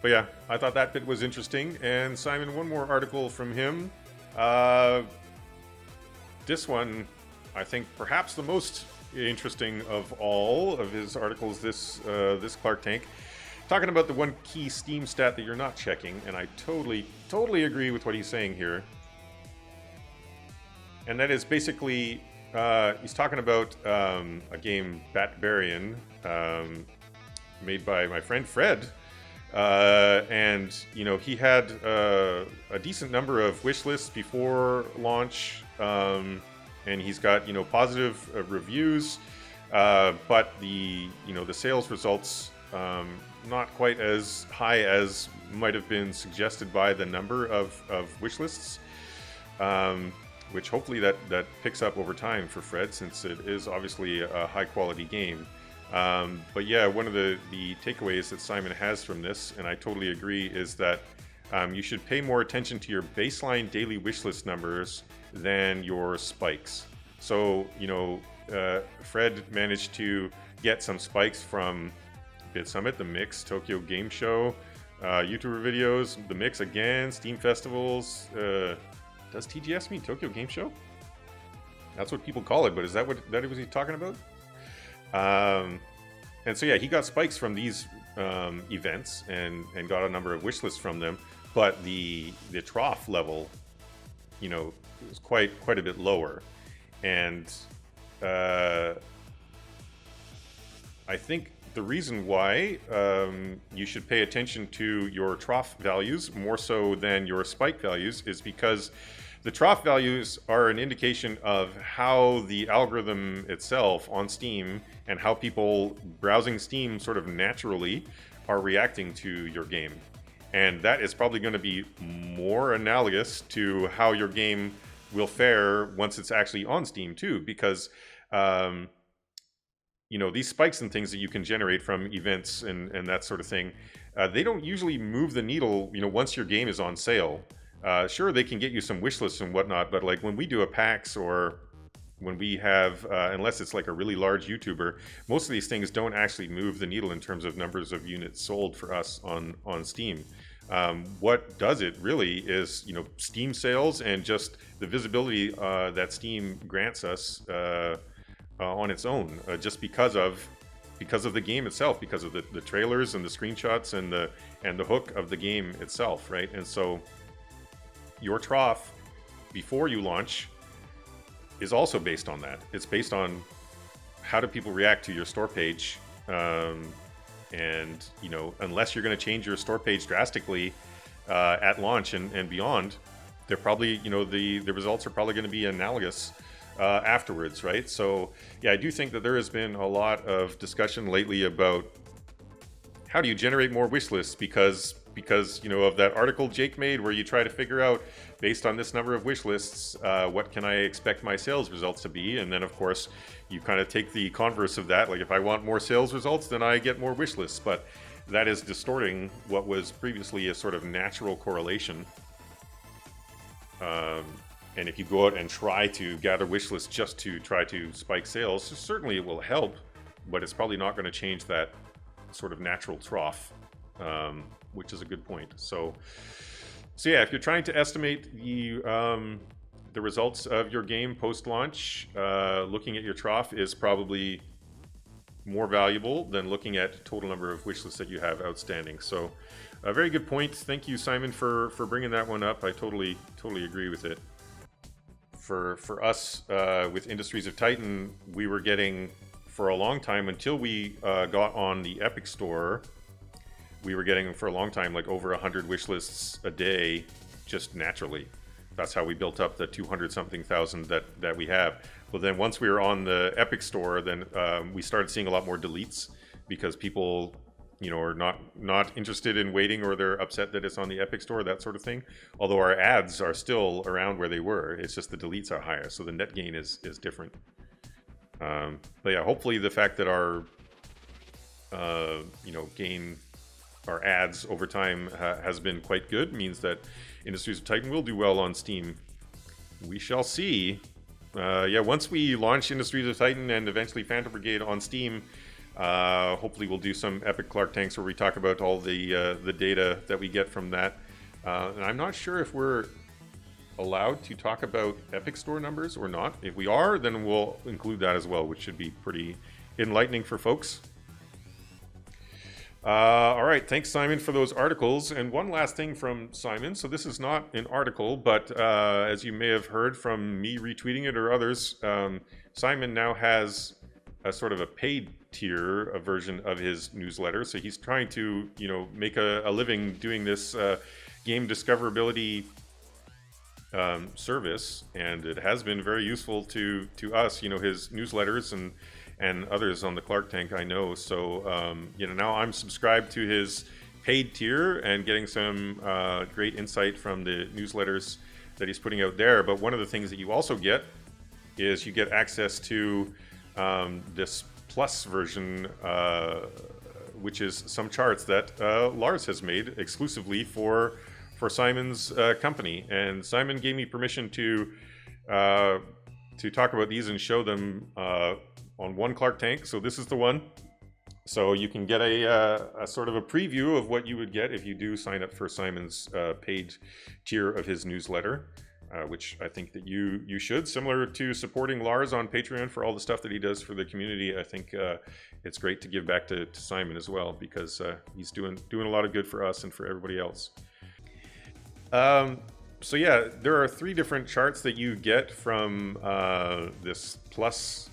But yeah, I thought that bit was interesting. And Simon, one more article from him. This one, I think perhaps the most interesting of all of his articles this Clark Tank, talking about the one key Steam stat that you're not checking, and I totally agree with what he's saying here. And that is basically, he's talking about a game, Batbarian, made by my friend Fred. And, you know, he had a decent number of wish lists before launch, and he's got, you know, positive reviews, but the sales results not quite as high as might have been suggested by the number of wish lists, which hopefully that picks up over time for Fred, since it is obviously a high quality game. But yeah, one of the takeaways that Simon has from this, and I totally agree, is that you should pay more attention to your baseline daily wishlist numbers than your spikes. So, you know, Fred managed to get some spikes from Bit Summit, The Mix, Tokyo Game Show, YouTuber videos, The Mix again, Steam festivals. Does TGS mean Tokyo Game Show? That's what people call it, but is that what was he talking about? And so yeah, he got spikes from these events and got a number of wish lists from them, but the trough level, you know, was quite a bit lower. And I think the reason why you should pay attention to your trough values more so than your spike values is because the trough values are an indication of how the algorithm itself on Steam and how people browsing Steam sort of naturally are reacting to your game. And that is probably going to be more analogous to how your game will fare once it's actually on Steam too, because you know, these spikes and things that you can generate from events and that sort of thing, they don't usually move the needle, you know, once your game is on sale. Sure, they can get you some wish lists and whatnot, but like when we do a PAX or when we have, unless it's like a really large YouTuber, most of these things don't actually move the needle in terms of numbers of units sold for us on Steam. What does it really is, you know, Steam sales and just the visibility that Steam grants us on its own, just because of the game itself, because of the trailers and the screenshots and the hook of the game itself, right? And so your trough before you launch is also based on that. It's based on how do people react to your store page, and you know, unless you're going to change your store page drastically at launch and beyond, they're probably, you know, the results are probably going to be analogous afterwards, right? So yeah, I do think that there has been a lot of discussion lately about how do you generate more wish lists, because you know, of that article Jake made where you try to figure out, based on this number of wish lists, what can I expect my sales results to be? And then of course you kind of take the converse of that, like if I want more sales results, then I get more wish lists, but that is distorting what was previously a sort of natural correlation. And if you go out and try to gather wish lists just to try to spike sales, certainly it will help, but it's probably not going to change that sort of natural trough, which is a good point. So yeah, if you're trying to estimate the results of your game post-launch, looking at your trough is probably more valuable than looking at total number of wish lists that you have outstanding. So a very good point. Thank you, Simon, for bringing that one up. I totally agree with it. For us, with Industries of Titan, we were getting, for a long time, until we got on the Epic Store, we were getting for a long time like over 100 wish lists a day, just naturally. That's how we built up the 200-something thousand that we have. But then once we were on the Epic Store, then we started seeing a lot more deletes, because people, you know, are not interested in waiting, or they're upset that it's on the Epic Store, that sort of thing. Although our ads are still around where they were, it's just the deletes are higher, so the net gain is different. But yeah, hopefully the fact that our our ads over time has been quite good means that Industries of Titan will do well on Steam. We shall see. Once we launch Industries of Titan and eventually Phantom Brigade on Steam, hopefully we'll do some Epic Clark Tanks where we talk about all the data that we get from that. And I'm not sure if we're allowed to talk about Epic Store numbers or not. If we are, then we'll include that as well, which should be pretty enlightening for folks. All right, thanks Simon for those articles. And one last thing from Simon. So this is not an article, but as you may have heard from me retweeting it or others, Simon now has a sort of a paid tier, a version of his newsletter. So he's trying to, make a living doing this game discoverability service, and it has been very useful to us, his newsletters and others on the Clark Tank, I know. So, now I'm subscribed to his paid tier and getting some great insight from the newsletters that he's putting out there. But one of the things that you also get is you get access to this plus version, which is some charts that Lars has made exclusively for Simon's company. And Simon gave me permission to talk about these and show them on one Clark Tank. So this is the one. So you can get a sort of a preview of what you would get if you do sign up for Simon's paid tier of his newsletter, which I think that you should. Similar to supporting Lars on Patreon for all the stuff that he does for the community, I think it's great to give back to Simon as well, because he's doing a lot of good for us and for everybody else. So yeah, there are 3 different charts that you get from this plus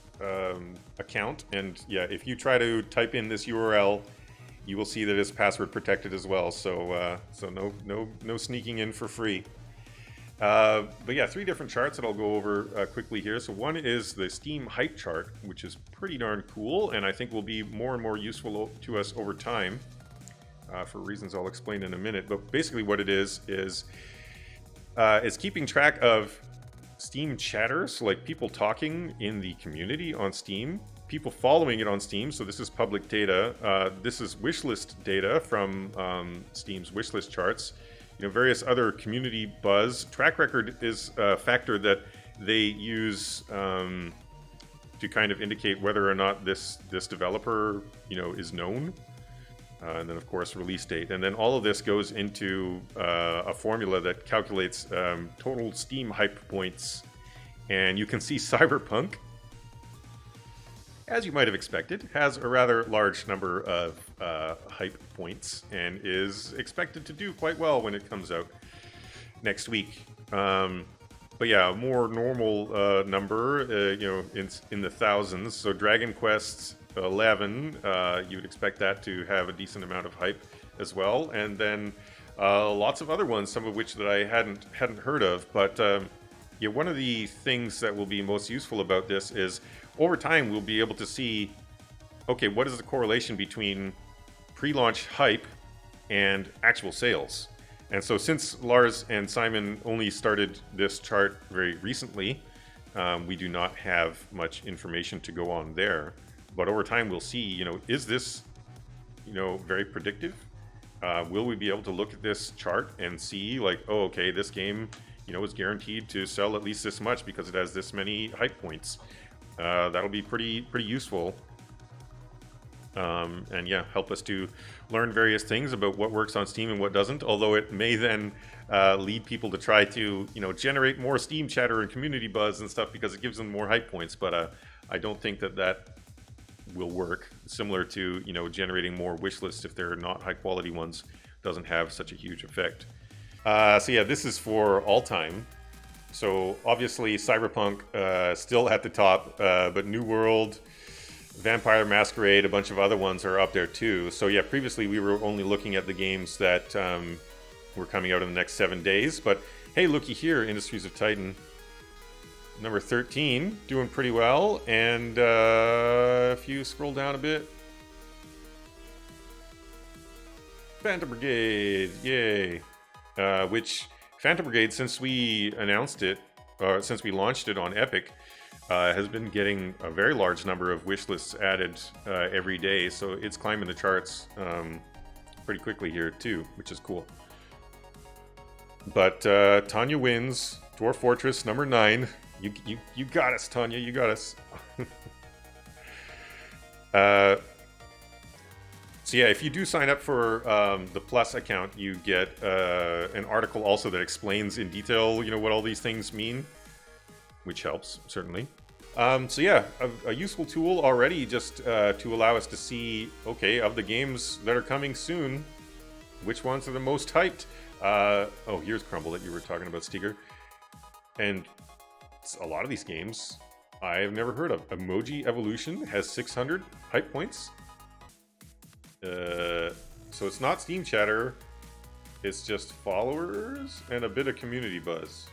account, and yeah, if you try to type in this URL, you will see that it's password protected as well. So no sneaking in for free. But yeah, 3 different charts that I'll go over quickly here. So one is the Steam hype chart, which is pretty darn cool, and I think will be more and more useful to us over time. For reasons I'll explain in a minute. But basically what it is it's keeping track of Steam chatter, so like people talking in the community on Steam, people following it on Steam, so this is public data. This is wishlist data from Steam's wishlist charts. Various other community buzz. Track record is a factor that they use to kind of indicate whether or not this developer, is known. And then, of course, release date. And then all of this goes into a formula that calculates total Steam hype points. And you can see Cyberpunk, as you might have expected, has a rather large number of hype points and is expected to do quite well when it comes out next week. But yeah, a more normal number, in the thousands. So Dragon Quest 11, you would expect that to have a decent amount of hype as well, and then lots of other ones, some of which that I hadn't heard of. But one of the things that will be most useful about this is over time we'll be able to see, okay, what is the correlation between pre-launch hype and actual sales? And so since Lars and Simon only started this chart very recently, we do not have much information to go on there. But over time, we'll see, is this, very predictive? Will we be able to look at this chart and see, like, oh, okay, this game, is guaranteed to sell at least this much because it has this many hype points? That'll be pretty useful. And yeah, help us to learn various things about what works on Steam and what doesn't. Although it may then lead people to try to, generate more Steam chatter and community buzz and stuff because it gives them more hype points. But I don't think that will work. Similar to generating more wish lists if they're not high quality ones doesn't have such a huge effect. So yeah, this is for all time. So obviously Cyberpunk still at the top, but New World, Vampire Masquerade, a bunch of other ones are up there too. So yeah, previously we were only looking at the games that were coming out in the next 7 days. But hey, looky here, Industries of Titan. Number 13, doing pretty well. And if you scroll down a bit, Phantom Brigade, yay. Which, Phantom Brigade, since we announced it, since we launched it on Epic, has been getting a very large number of wish lists added every day, so it's climbing the charts pretty quickly here too, which is cool. But Tanya wins Dwarf Fortress number 9. You got us, Tanya. You got us. So yeah, if you do sign up for the Plus account, you get an article also that explains in detail, what all these things mean, which helps certainly. So yeah, a useful tool already, just to allow us to see, okay, of the games that are coming soon, which ones are the most hyped. Oh, here's Crumble that you were talking about, Steger. And a lot of these games I have never heard of. Emoji Evolution has 600 hype points. So it's not Steam chatter, it's just followers and a bit of community buzz.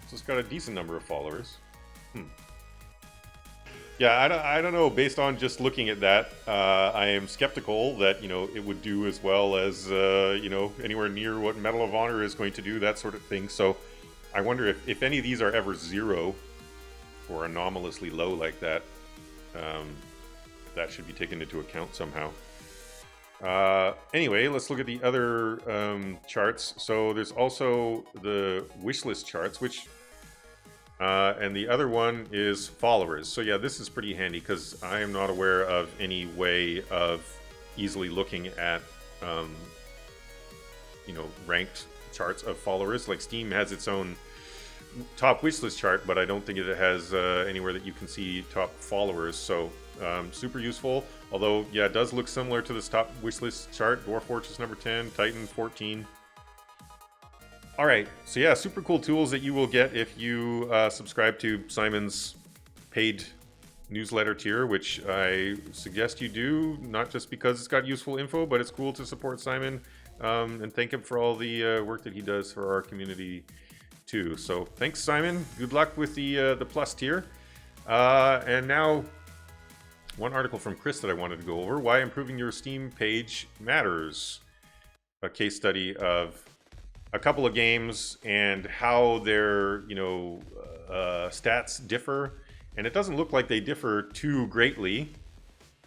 So it's got a decent number of followers. Yeah, I don't know. Based on just looking at that, I am skeptical that it would do as well as anywhere near what Medal of Honor is going to do, that sort of thing. So I wonder if any of these are ever 0 or anomalously low like that. That should be taken into account somehow. Anyway, let's look at the other charts. So there's also the wishlist charts, which and the other one is followers. So yeah, this is pretty handy because I am not aware of any way of easily looking at ranked charts of followers. Like Steam has its own top wishlist chart, but I don't think it has anywhere that you can see top followers. So super useful. Although, yeah, it does look similar to this top wishlist chart. Dwarf Fortress number 10, Titan 14. All right, so yeah, super cool tools that you will get if you subscribe to Simon's paid newsletter tier, which I suggest you do, not just because it's got useful info, but it's cool to support Simon and thank him for all the work that he does for our community too. So thanks, Simon. Good luck with the Plus tier. And now, one article from Chris that I wanted to go over: why improving your Steam page matters. A case study of a couple of games and how their stats differ, and it doesn't look like they differ too greatly,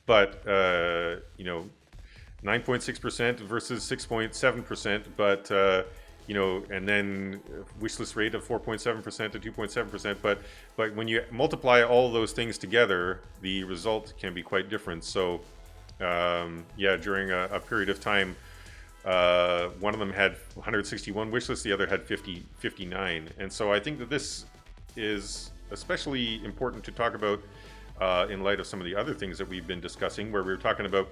but 9.6% versus 6.7%, but and then wishlist rate of 4.7% to 2.7%, but when you multiply all those things together, the result can be quite different. So yeah, during a period of time, one of them had 161 wishlists, the other had 59. And so I think that this is especially important to talk about in light of some of the other things that we've been discussing, where we were talking about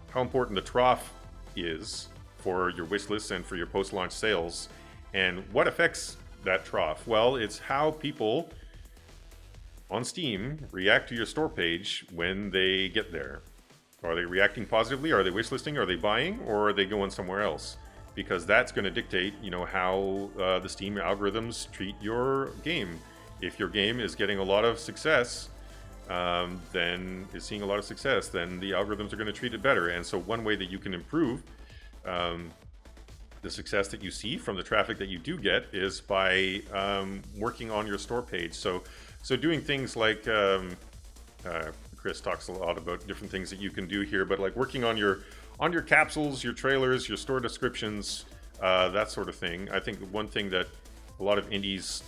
how important the trough is for your wishlist and for your post-launch sales. And what affects that trough? Well, it's how people on Steam react to your store page when they get there. Are they reacting positively? Are they wishlisting? Are they buying? Or are they going somewhere else? Because that's going to dictate, how the Steam algorithms treat your game. If your game is getting a lot of success, then is seeing a lot of success, then the algorithms are going to treat it better. And so one way that you can improve the success that you see from the traffic that you do get is by working on your store page. So doing things like Chris talks a lot about different things that you can do here, but like working on your capsules, your trailers, your store descriptions, that sort of thing. I think one thing that a lot of indies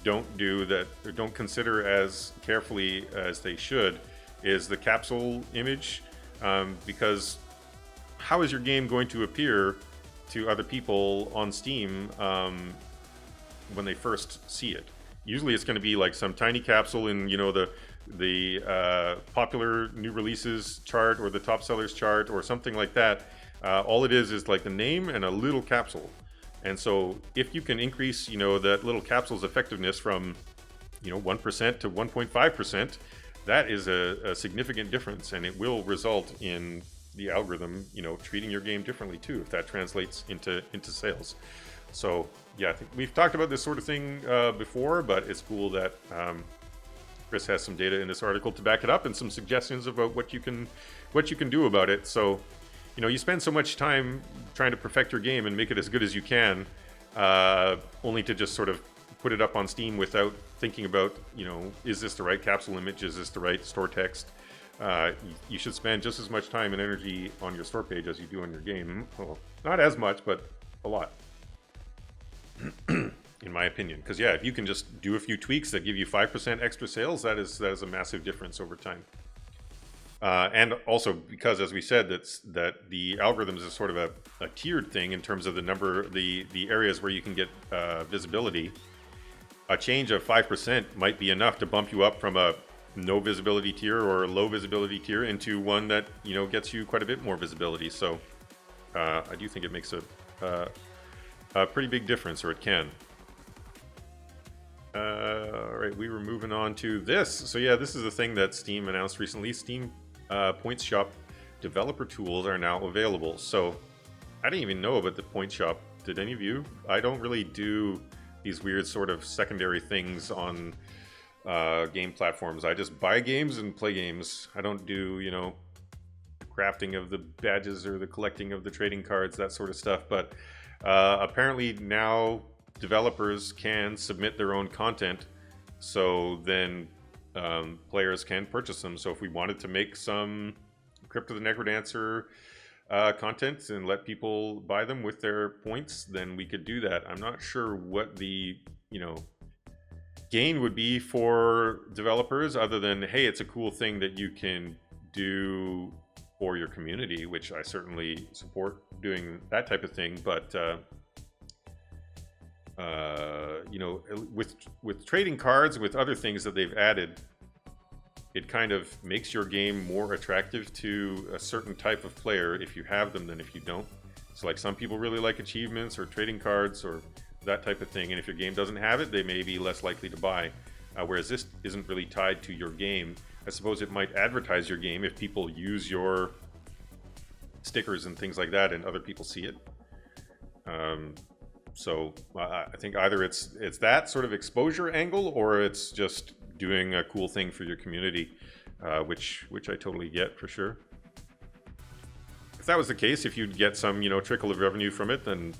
don't do, that or don't consider as carefully as they should, is the capsule image, because how is your game going to appear to other people on Steam when they first see it? Usually it's going to be like some tiny capsule in the popular new releases chart or the top sellers chart or something like that. All it is like the name and a little capsule. And so if you can increase that little capsule's effectiveness from 1% to 1.5%, that is a significant difference, and it will result in the algorithm treating your game differently too, if that translates into sales. So yeah, I think we've talked about this sort of thing before, but it's cool that Chris has some data in this article to back it up and some suggestions about what you can do about it. So you spend so much time trying to perfect your game and make it as good as you can, only to just sort of put it up on Steam without thinking about, is this the right capsule image? Is this the right store text? You should spend just as much time and energy on your store page as you do on your game. Well, not as much, but a lot, in my opinion. Because yeah, if you can just do a few tweaks that give you 5% extra sales, that is a massive difference over time. And also because, as we said, that the algorithms is sort of a tiered thing in terms of the areas where you can get visibility. A change of 5% might be enough to bump you up from a no visibility tier or a low visibility tier into one that gets you quite a bit more visibility. So I do think it makes a pretty big difference, or it can. All right, we were moving on to this. So yeah, this is a thing that Steam announced recently. Steam Points Shop developer tools are now available. So I didn't even know about the Points Shop. Did any of you? I don't really do these weird sort of secondary things on game platforms. I just buy games and play games. I don't do, crafting of the badges or the collecting of the trading cards, that sort of stuff. But apparently now developers can submit their own content, so then players can purchase them. So if we wanted to make some Crypt of the Necrodancer content and let people buy them with their points, then we could do that. I'm not sure what the gain would be for developers, other than, hey, it's a cool thing that you can do for your community, which I certainly support doing that type of thing. But with trading cards, with other things that they've added, it kind of makes your game more attractive to a certain type of player if you have them than if you don't. So like, some people really like achievements or trading cards or that type of thing, and if your game doesn't have it, they may be less likely to buy. Whereas this isn't really tied to your game. I suppose it might advertise your game if people use your stickers and things like that and other people see it. So I think either it's that sort of exposure angle, or it's just doing a cool thing for your community, which I totally get for sure. If that was the case, if you'd get some trickle of revenue from it, then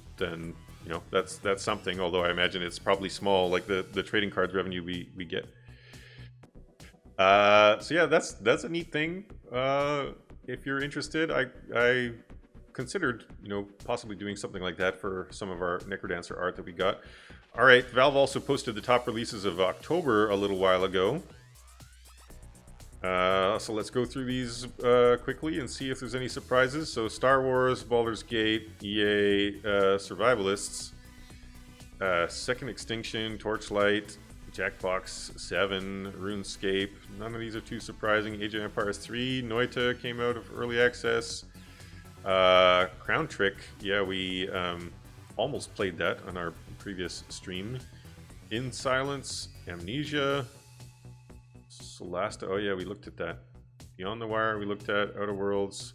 that's something. Although I imagine it's probably small, like the trading cards revenue we get. So yeah, that's a neat thing. If you're interested, I considered possibly doing something like that for some of our Necrodancer art that we got. All right, Valve also posted the top releases of October a little while ago. So let's go through these quickly and see if there's any surprises. So Star Wars, Baldur's Gate, EA, Survivalists, Second Extinction, Torchlight, Jackbox 7, RuneScape. None of these are too surprising. Age of Empires 3, Noita came out of early access. Crown Trick, yeah, we almost played that on our previous stream. In Silence, Amnesia, Solasta, oh yeah, we looked at that. Beyond the Wire, we looked at. Outer Worlds,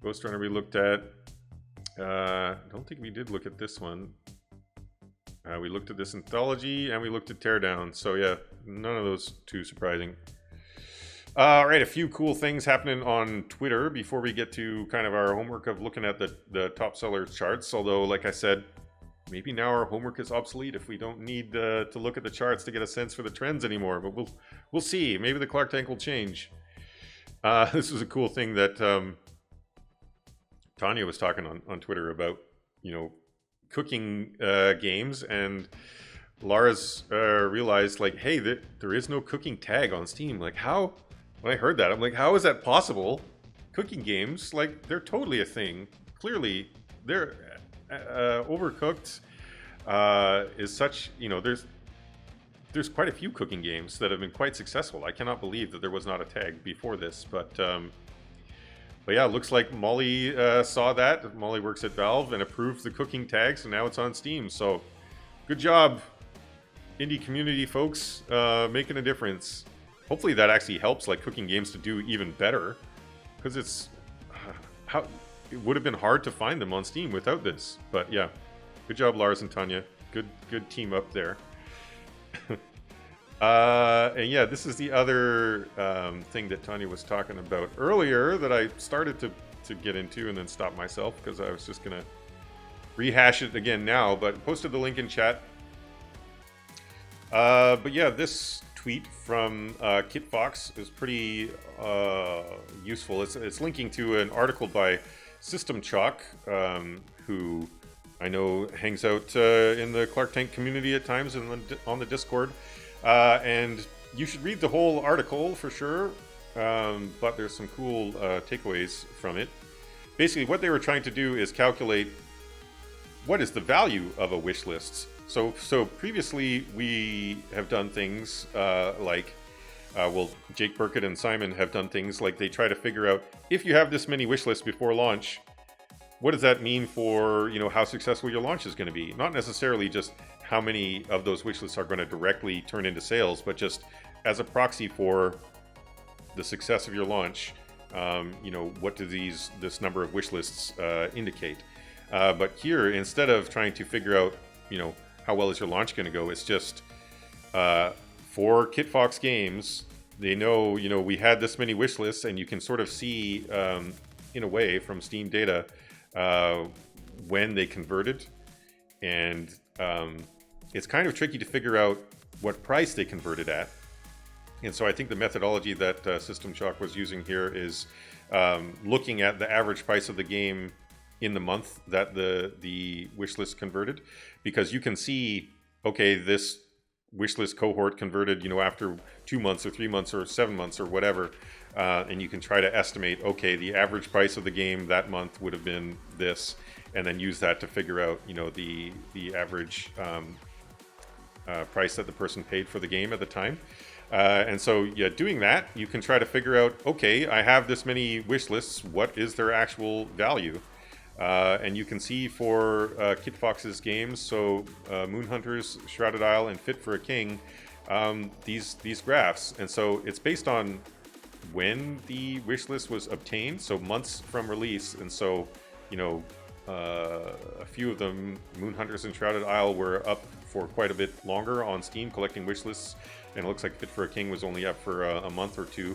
Ghost Runner, we looked at. I don't think we did look at this one. We looked at this anthology, and we looked at Teardown. So yeah, none of those too surprising. All right, a few cool things happening on Twitter before we get to kind of our homework of looking at the top seller charts. Although, like I said, maybe now our homework is obsolete if we don't need to look at the charts to get a sense for the trends anymore. But we'll see. Maybe the Clark tank will change. This is a cool thing that Tanya was talking on Twitter about, cooking games, and Lara's realized, like, hey, there is no cooking tag on Steam. Like, how? When I heard that, I'm like, how is that possible? Cooking games, like, they're totally a thing. Clearly, they're Overcooked is such, there's quite a few cooking games that have been quite successful. I cannot believe that there was not a tag before this, but yeah, it looks like Molly saw that. Molly works at Valve and approved the cooking tag, so now it's on Steam. So good job, indie community folks, making a difference. Hopefully that actually helps like cooking games to do even better, because it's it would have been hard to find them on Steam without this. But yeah, good job, Lars and Tanya. Good team up there. And yeah, this is the other thing that Tanya was talking about earlier that I started to get into and then stopped myself because I was just gonna rehash it again now, but posted the link in chat. But yeah, this tweet from KitFox is pretty useful. It's linking to an article by System Chalk, who I know hangs out in the Clark Tank community at times and on the Discord. And you should read the whole article for sure, but there's some cool takeaways from it. Basically, what they were trying to do is calculate what is the value of a wish list. So previously we have done things Jake Burkett and Simon have done things like they try to figure out if you have this many wish lists before launch, what does that mean for, how successful your launch is going to be? Not necessarily just how many of those wish lists are going to directly turn into sales, but just as a proxy for the success of your launch. What do this number of wish lists indicate? But here, instead of trying to figure out, how well is your launch going to go, it's just for KitFox games, they know, we had this many wish lists, and you can sort of see, in a way, from Steam data, when they converted. And it's kind of tricky to figure out what price they converted at. And so I think the methodology that System Chalk was using here is looking at the average price of the game in the month that the wishlist converted, because you can see, okay, this wishlist cohort converted, after 2 months or 3 months or 7 months or whatever, and you can try to estimate, okay, the average price of the game that month would have been this, and then use that to figure out, the average price that the person paid for the game at the time. And so, doing that, you can try to figure out, okay, I have this many wish lists, what is their actual value? And you can see for KitFox's games, so Moonhunters, Shrouded Isle, and Fit for a King, these graphs. And so it's based on when the wish list was obtained, so months from release. And so, a few of them, Moonhunters and Shrouded Isle, were up for quite a bit longer on Steam collecting wish lists, and it looks like Fit for a King was only up for a month or two.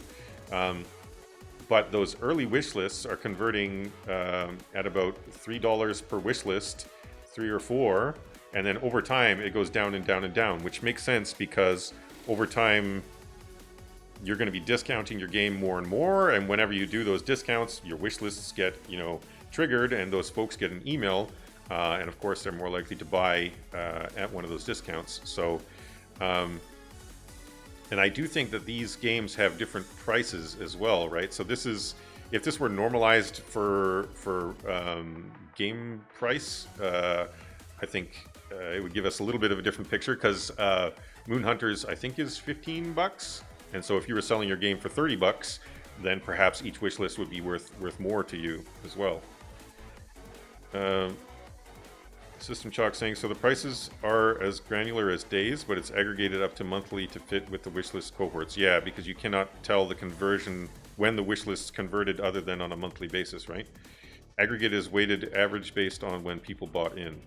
But those early wish lists are converting at about $3 per wish list, 3 or 4, and then over time it goes down and down and down, which makes sense because over time you're going to be discounting your game more and more, and whenever you do those discounts, your wish lists get triggered, and those folks get an email, and of course they're more likely to buy at one of those discounts. So and I do think that these games have different prices as well, right? So this is, if this were normalized for game price, I think it would give us a little bit of a different picture, because Moonhunters, I think, is $15, and so if you were selling your game for $30, then perhaps each wish list would be worth more to you as well. System Chalk saying, so the prices are as granular as days, but it's aggregated up to monthly to fit with the wishlist cohorts. Yeah, because you cannot tell the conversion when the wishlist converted other than on a monthly basis, right? Aggregate is weighted average based on when people bought in.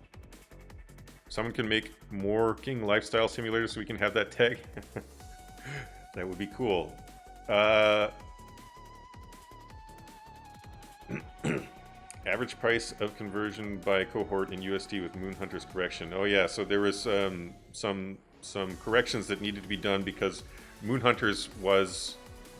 Someone can make more King Lifestyle Simulator so we can have that tag. That would be cool. Average price of conversion by cohort in USD with Moonhunter's correction. Oh yeah, so there was some corrections that needed to be done because Moonhunters was,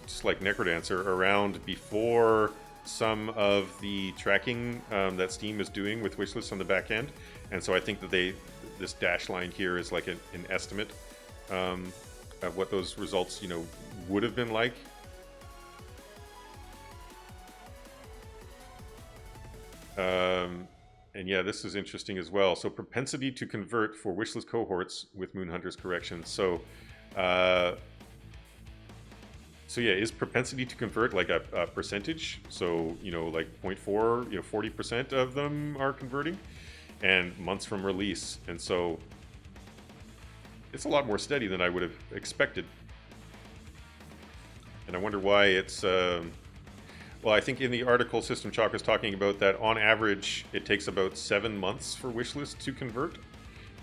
just like Necrodancer, around before some of the tracking that Steam is doing with wishlists on the back end, and so I think that this dash line here is like an estimate of what those results would have been like. And yeah, this is interesting as well. So propensity to convert for wishlist cohorts with Moonhunter's correction. So yeah, is propensity to convert like a percentage? So, like 0.4, 40% of them are converting, and months from release. And so it's a lot more steady than I would have expected. And I wonder why it's... Well, I think in the article, System Chalk is talking about that on average, it takes about 7 months for wishlist to convert.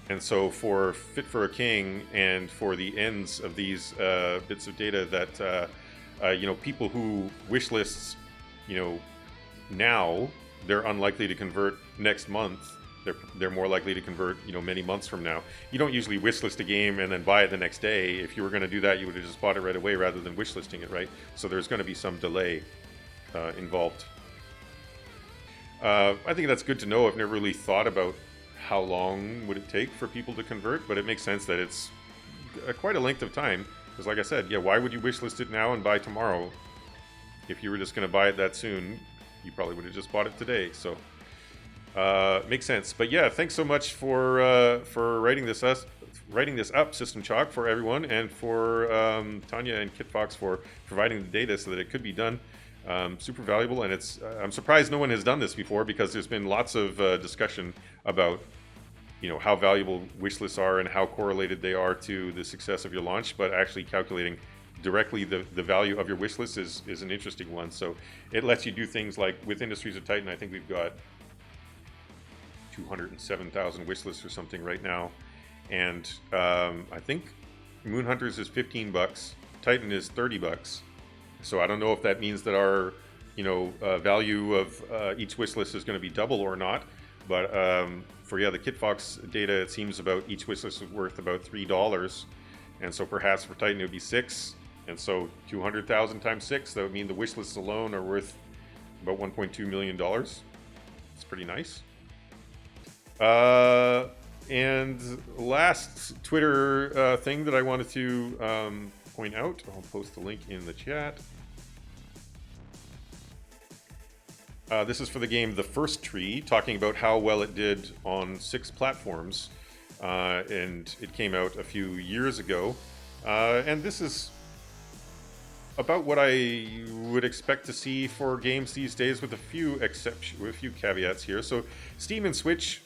And so for Fit for a King and for the ends of these bits of data that, people who wishlists, now, they're unlikely to convert next month. they're more likely to convert, you know, many months from now. You don't usually wishlist a game and then buy it the next day. If you were going to do that, you would have just bought it right away rather than wishlisting it, right? So there's going to be some delay involved. I think that's good to know. I've never really thought about how long would it take for people to convert, but it makes sense that it's quite a length of time. Because like I said, yeah, why would you wishlist it now and buy tomorrow? If you were just going to buy it that soon, you probably would have just bought it today. So makes sense. But yeah, thanks so much for writing this up, System Chalk, for everyone, and for Tanya and KitFox for providing the data so that it could be done. Super valuable, and it's I'm surprised no one has done this before, because there's been lots of discussion about, you know, how valuable wish lists are and how correlated they are to the success of your launch, but actually calculating directly the value of your wish list is an interesting one. So it lets you do things like with Industries of Titan, I think we've got 207,000 wish lists or something right now, and I think Moon Hunters is $15, Titan is $30. So I don't know if that means that our, you know, value of each wish list is going to be double or not. But for the KitFox data, it seems about each wish list is worth about $3, and so perhaps for Titan it would be $6, and so 200,000 times 6, that would mean the wish lists alone are worth about $1.2 million. It's pretty nice. And last Twitter thing that I wanted to point out, I'll post the link in the chat. This is for the game The First Tree, talking about how well it did on 6 platforms, and it came out a few years ago. And this is about what I would expect to see for games these days, with a few caveats here. So Steam and Switch,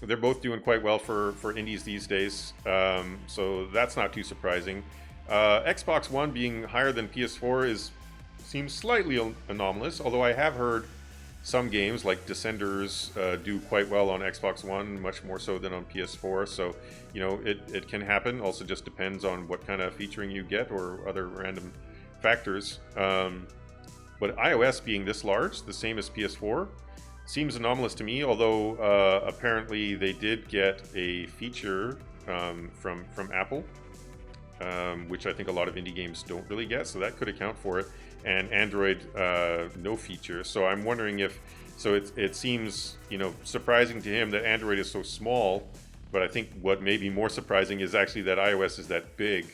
they're both doing quite well for indies these days, so that's not too surprising. Xbox One being higher than PS4 seems slightly anomalous, although I have heard some games like Descenders do quite well on Xbox One, much more so than on PS4, so, you know, it can happen. Also just depends on what kind of featuring you get or other random factors. But iOS being this large, the same as PS4, seems anomalous to me, although apparently they did get a feature from Apple, which I think a lot of indie games don't really get, so that could account for it. And Android, no feature. So I'm wondering if, so it seems, you know, surprising to him that Android is so small, but I think what may be more surprising is actually that iOS is that big.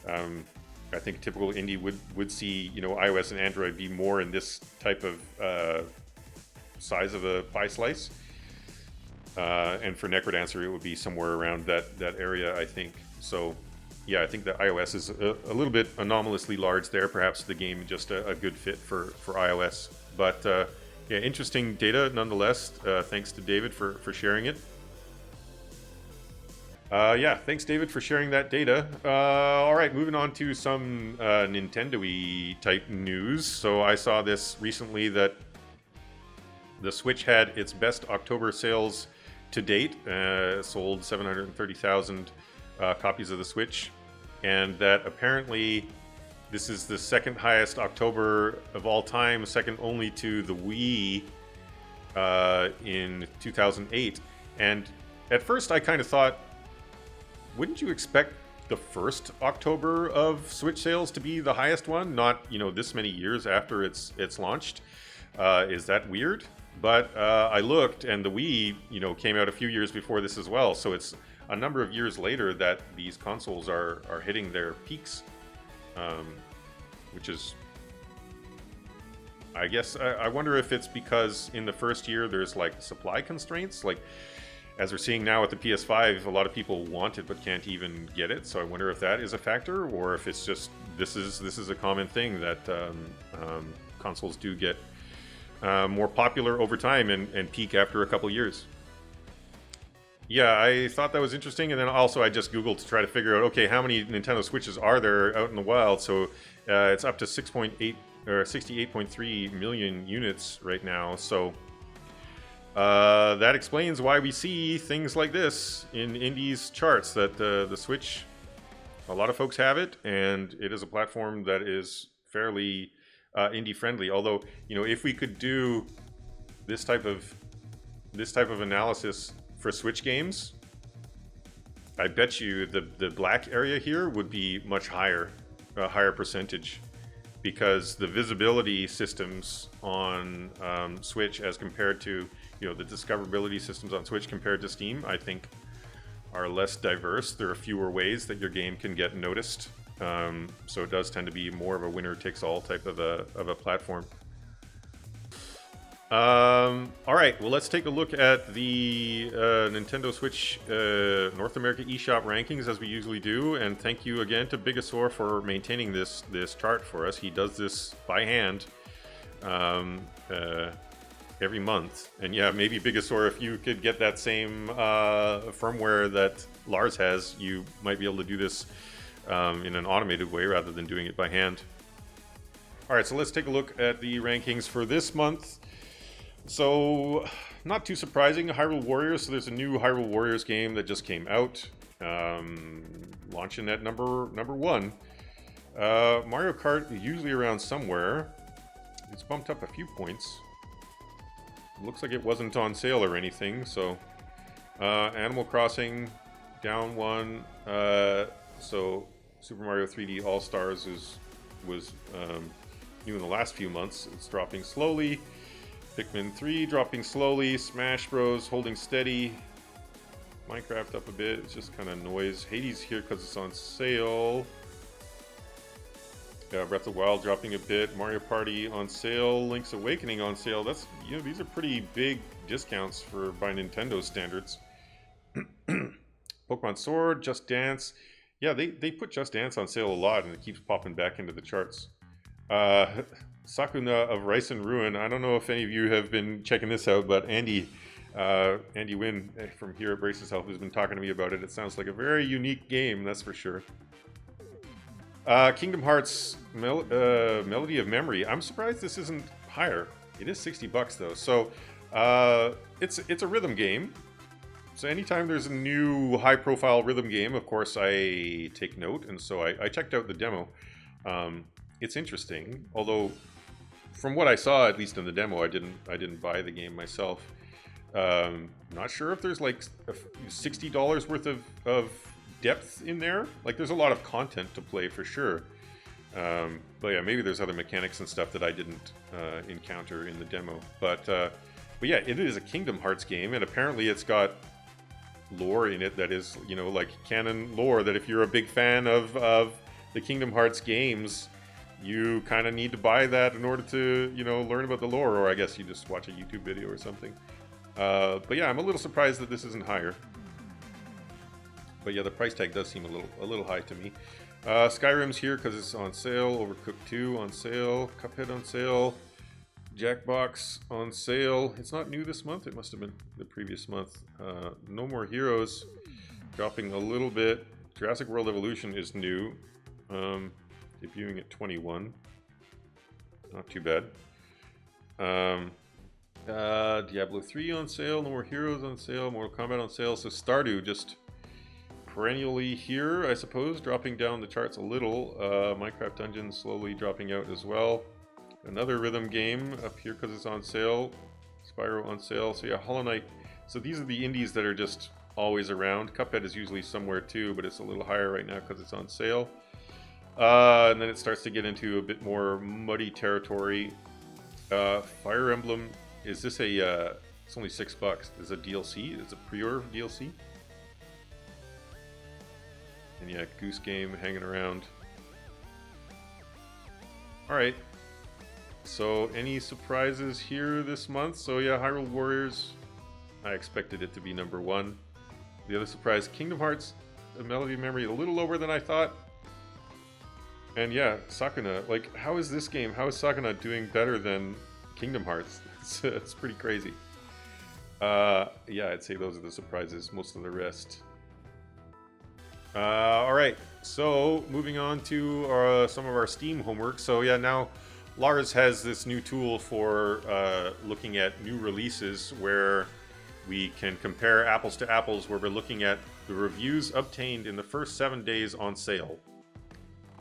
I think a typical indie would see, you know, iOS and Android be more in this type of size of a pie slice. And for Necrodancer, it would be somewhere around that area, I think. So yeah, I think that iOS is a little bit anomalously large there. Perhaps the game just a good fit for iOS. But yeah, interesting data nonetheless. Thanks to David for sharing it. Yeah, thanks David for sharing that data. All right, moving on to some Nintendo-y type news. So I saw this recently that the Switch had its best October sales to date. Sold 730,000 copies of the Switch, and that apparently this is the second highest October of all time, second only to the Wii in 2008. And at first I kind of thought, wouldn't you expect the first October of Switch sales to be the highest one, not, you know, this many years after it's launched? Is that weird? But I looked, and the Wii, you know, came out a few years before this as well, so it's a number of years later that these consoles are hitting their peaks, which is, I guess, I wonder if it's because in the first year there's like supply constraints, like as we're seeing now with the PS5, a lot of people want it but can't even get it. So I wonder if that is a factor, or if it's just this is a common thing that consoles do get more popular over time and peak after a couple years. Yeah, I thought that was interesting, and then also I just Googled to try to figure out, okay, how many Nintendo Switches are there out in the wild? So it's up to 6.8 or 68.3 million units right now. So that explains why we see things like this in indies charts. That the Switch, a lot of folks have it, and it is a platform that is fairly indie friendly. Although, you know, if we could do this type of this type of analysis for Switch games, I bet you the black area here would be much higher, a higher percentage, because the visibility systems on Switch as compared to, you know, the discoverability systems on Switch compared to Steam, I think are less diverse. There are fewer ways that your game can get noticed. So it does tend to be more of a winner-takes-all type of a platform. All right, well, let's take a look at the Nintendo Switch North America eShop rankings as we usually do. And thank you again to Bigosaur for maintaining this chart for us. He does this by hand every month. And yeah, maybe Bigosaur, if you could get that same firmware that Lars has, you might be able to do this in an automated way rather than doing it by hand. All right, so let's take a look at the rankings for this month. So, not too surprising, Hyrule Warriors. So there's a new Hyrule Warriors game that just came out, launching at number 1. Mario Kart usually around somewhere. It's bumped up a few points. Looks like it wasn't on sale or anything. So, Animal Crossing down 1. So Super Mario 3D All Stars was new in the last few months. It's dropping slowly. Pikmin 3 dropping slowly. Smash Bros holding steady. Minecraft up a bit. It's just kind of noise. Hades here because it's on sale. Breath of the Wild dropping a bit. Mario Party on sale. Link's Awakening on sale. That's, you know, these are pretty big discounts by Nintendo standards. Pokemon Sword, Just Dance. Yeah, they put Just Dance on sale a lot, and it keeps popping back into the charts. Sakuna of Rice and Ruin. I don't know if any of you have been checking this out, but Andy Wynn from here at Brace Yourself has been talking to me about it. It sounds like a very unique game, that's for sure. Kingdom Hearts Melody of Memory. I'm surprised this isn't higher. It is $60 though. So it's a rhythm game. So anytime there's a new high-profile rhythm game, of course, I take note, and so I checked out the demo. It's interesting, although from what I saw, at least in the demo, I didn't buy the game myself. Not sure if there's like $60 worth of depth in there. Like, there's a lot of content to play for sure. But yeah, maybe there's other mechanics and stuff that I didn't encounter in the demo. But yeah, it is a Kingdom Hearts game, and apparently it's got lore in it that is, you know, like canon lore, that if you're a big fan of the Kingdom Hearts games, you kind of need to buy that in order to, you know, learn about the lore, or I guess you just watch a YouTube video or something. But yeah, I'm a little surprised that this isn't higher. But yeah, the price tag does seem a little high to me. Skyrim's here because it's on sale. Overcooked 2 on sale. Cuphead on sale. Jackbox on sale. It's not new this month. It must have been the previous month. No More Heroes dropping a little bit. Jurassic World Evolution is new. Debuting at 21. Not too bad. Diablo 3 on sale. No More Heroes on sale. Mortal Kombat on sale. So Stardew just perennially here, I suppose, dropping down the charts a little. Minecraft Dungeons slowly dropping out as well. Another rhythm game up here because it's on sale. Spyro on sale. So yeah, Hollow Knight. So these are the indies that are just always around. Cuphead is usually somewhere too, but it's a little higher right now because it's on sale. And then it starts to get into a bit more muddy territory. Fire Emblem, is this a, it's only $6. Is it a DLC? Is it a pre-order DLC? And yeah, Goose Game hanging around. Alright. So, any surprises here this month? So yeah, Hyrule Warriors, I expected it to be number 1. The other surprise, Kingdom Hearts, A Melody of Memory, a little lower than I thought. And yeah, Sakuna, like, how is this game, how is Sakuna doing better than Kingdom Hearts? It's pretty crazy. Yeah, I'd say those are the surprises. Most of the rest. Alright, so moving on to some of our Steam homework. So yeah, now Lars has this new tool for looking at new releases where we can compare apples to apples, where we're looking at the reviews obtained in the first 7 days on sale.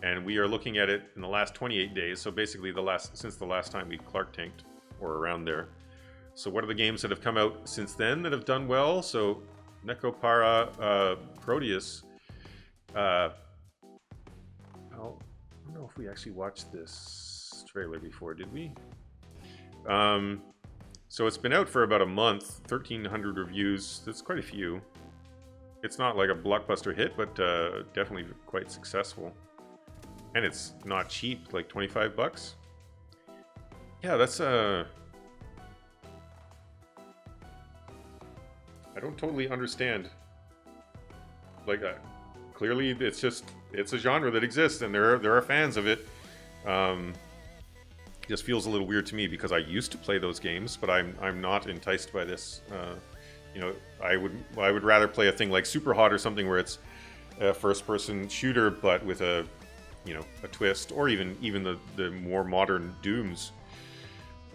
And we are looking at it in the last 28 days, so basically since the last time we Clark tanked, or around there. So what are the games that have come out since then that have done well? So Necropara, Proteus. I don't know if we actually watched this trailer before, did we? So it's been out for about a month, 1,300 reviews. That's quite a few. It's not like a blockbuster hit, but definitely quite successful. And it's not cheap, like 25 bucks. Yeah, that's I don't totally understand. Like, clearly it's a genre that exists, and there are fans of it. Just feels a little weird to me because I used to play those games, but I'm not enticed by this. You know, I would rather play a thing like Superhot or something where it's a first-person shooter, but with a twist, or even the more modern Dooms.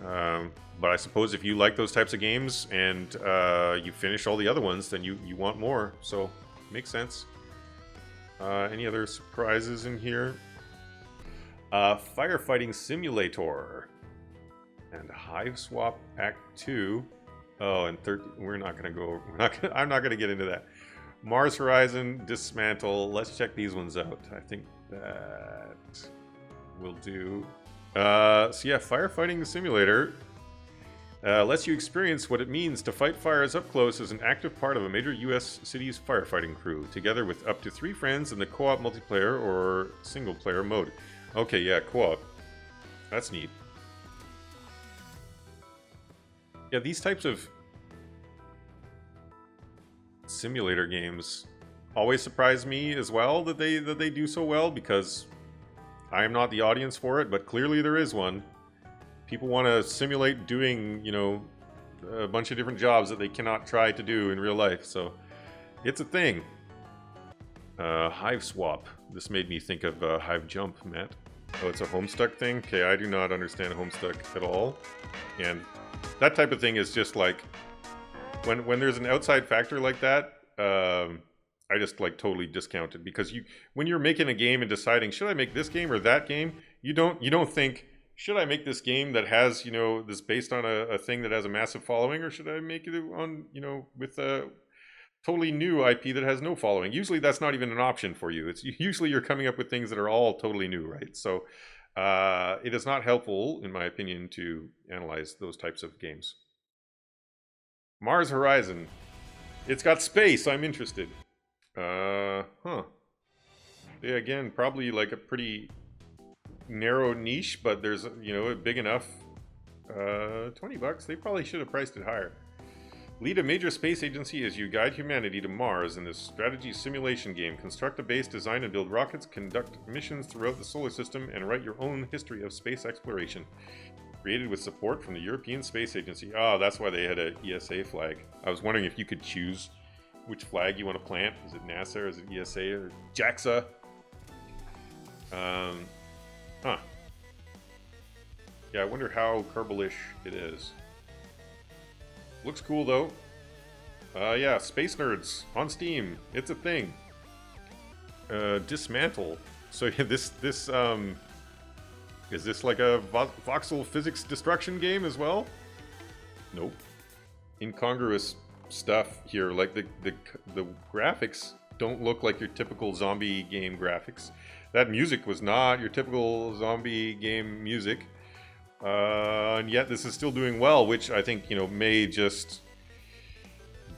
But I suppose if you like those types of games and you finish all the other ones, then you want more. So makes sense. Any other surprises in here? Firefighting Simulator and Hive Swap Act 2. Oh, and I'm not gonna get into that. Mars Horizon, Dismantle. Let's check these ones out. I think that will do. So yeah, Firefighting Simulator lets you experience what it means to fight fires up close as an active part of a major U.S. city's firefighting crew, together with up to 3 friends in the co-op multiplayer or single-player mode. Okay, yeah, co-op. That's neat. Yeah, these types of simulator games always surprise me as well that they do so well, because I am not the audience for it, but clearly there is one. People want to simulate doing, a bunch of different jobs that they cannot try to do in real life, so it's a thing. Hive Swap. This made me think of Hive Jump, Matt. Oh, it's a Homestuck thing? Okay, I do not understand Homestuck at all. And that type of thing is just like, when there's an outside factor like that, I just like totally discount it, because when you're making a game and deciding, should I make this game or that game, you don't think, should I make this game that has, this based on a thing that has a massive following, or should I make it on, with a totally new IP that has no following? Usually that's not even an option for you. It's usually you're coming up with things that are all totally new, right? So it is not helpful, in my opinion, to analyze those types of games. Mars Horizon. It's got space. I'm interested. Yeah, again, probably like a pretty narrow niche, but there's, big enough. 20 bucks. They probably should have priced it higher. Lead a major space agency as you guide humanity to Mars in this strategy simulation game. Construct a base, design and build rockets, conduct missions throughout the solar system, and write your own history of space exploration. Created with support from the European Space Agency. Oh, that's why they had a ESA flag. I was wondering if you could choose which flag you want to plant. Is it NASA, or is it ESA, or JAXA? Yeah, I wonder how Kerbalish it is. Looks cool though. Yeah, Space Nerds on Steam. It's a thing. Dismantle. So yeah, this is this like a voxel physics destruction game as well? Nope. Incongruous stuff here. Like the graphics don't look like your typical zombie game graphics. That music was not your typical zombie game music. And yet this is still doing well, which I think, may just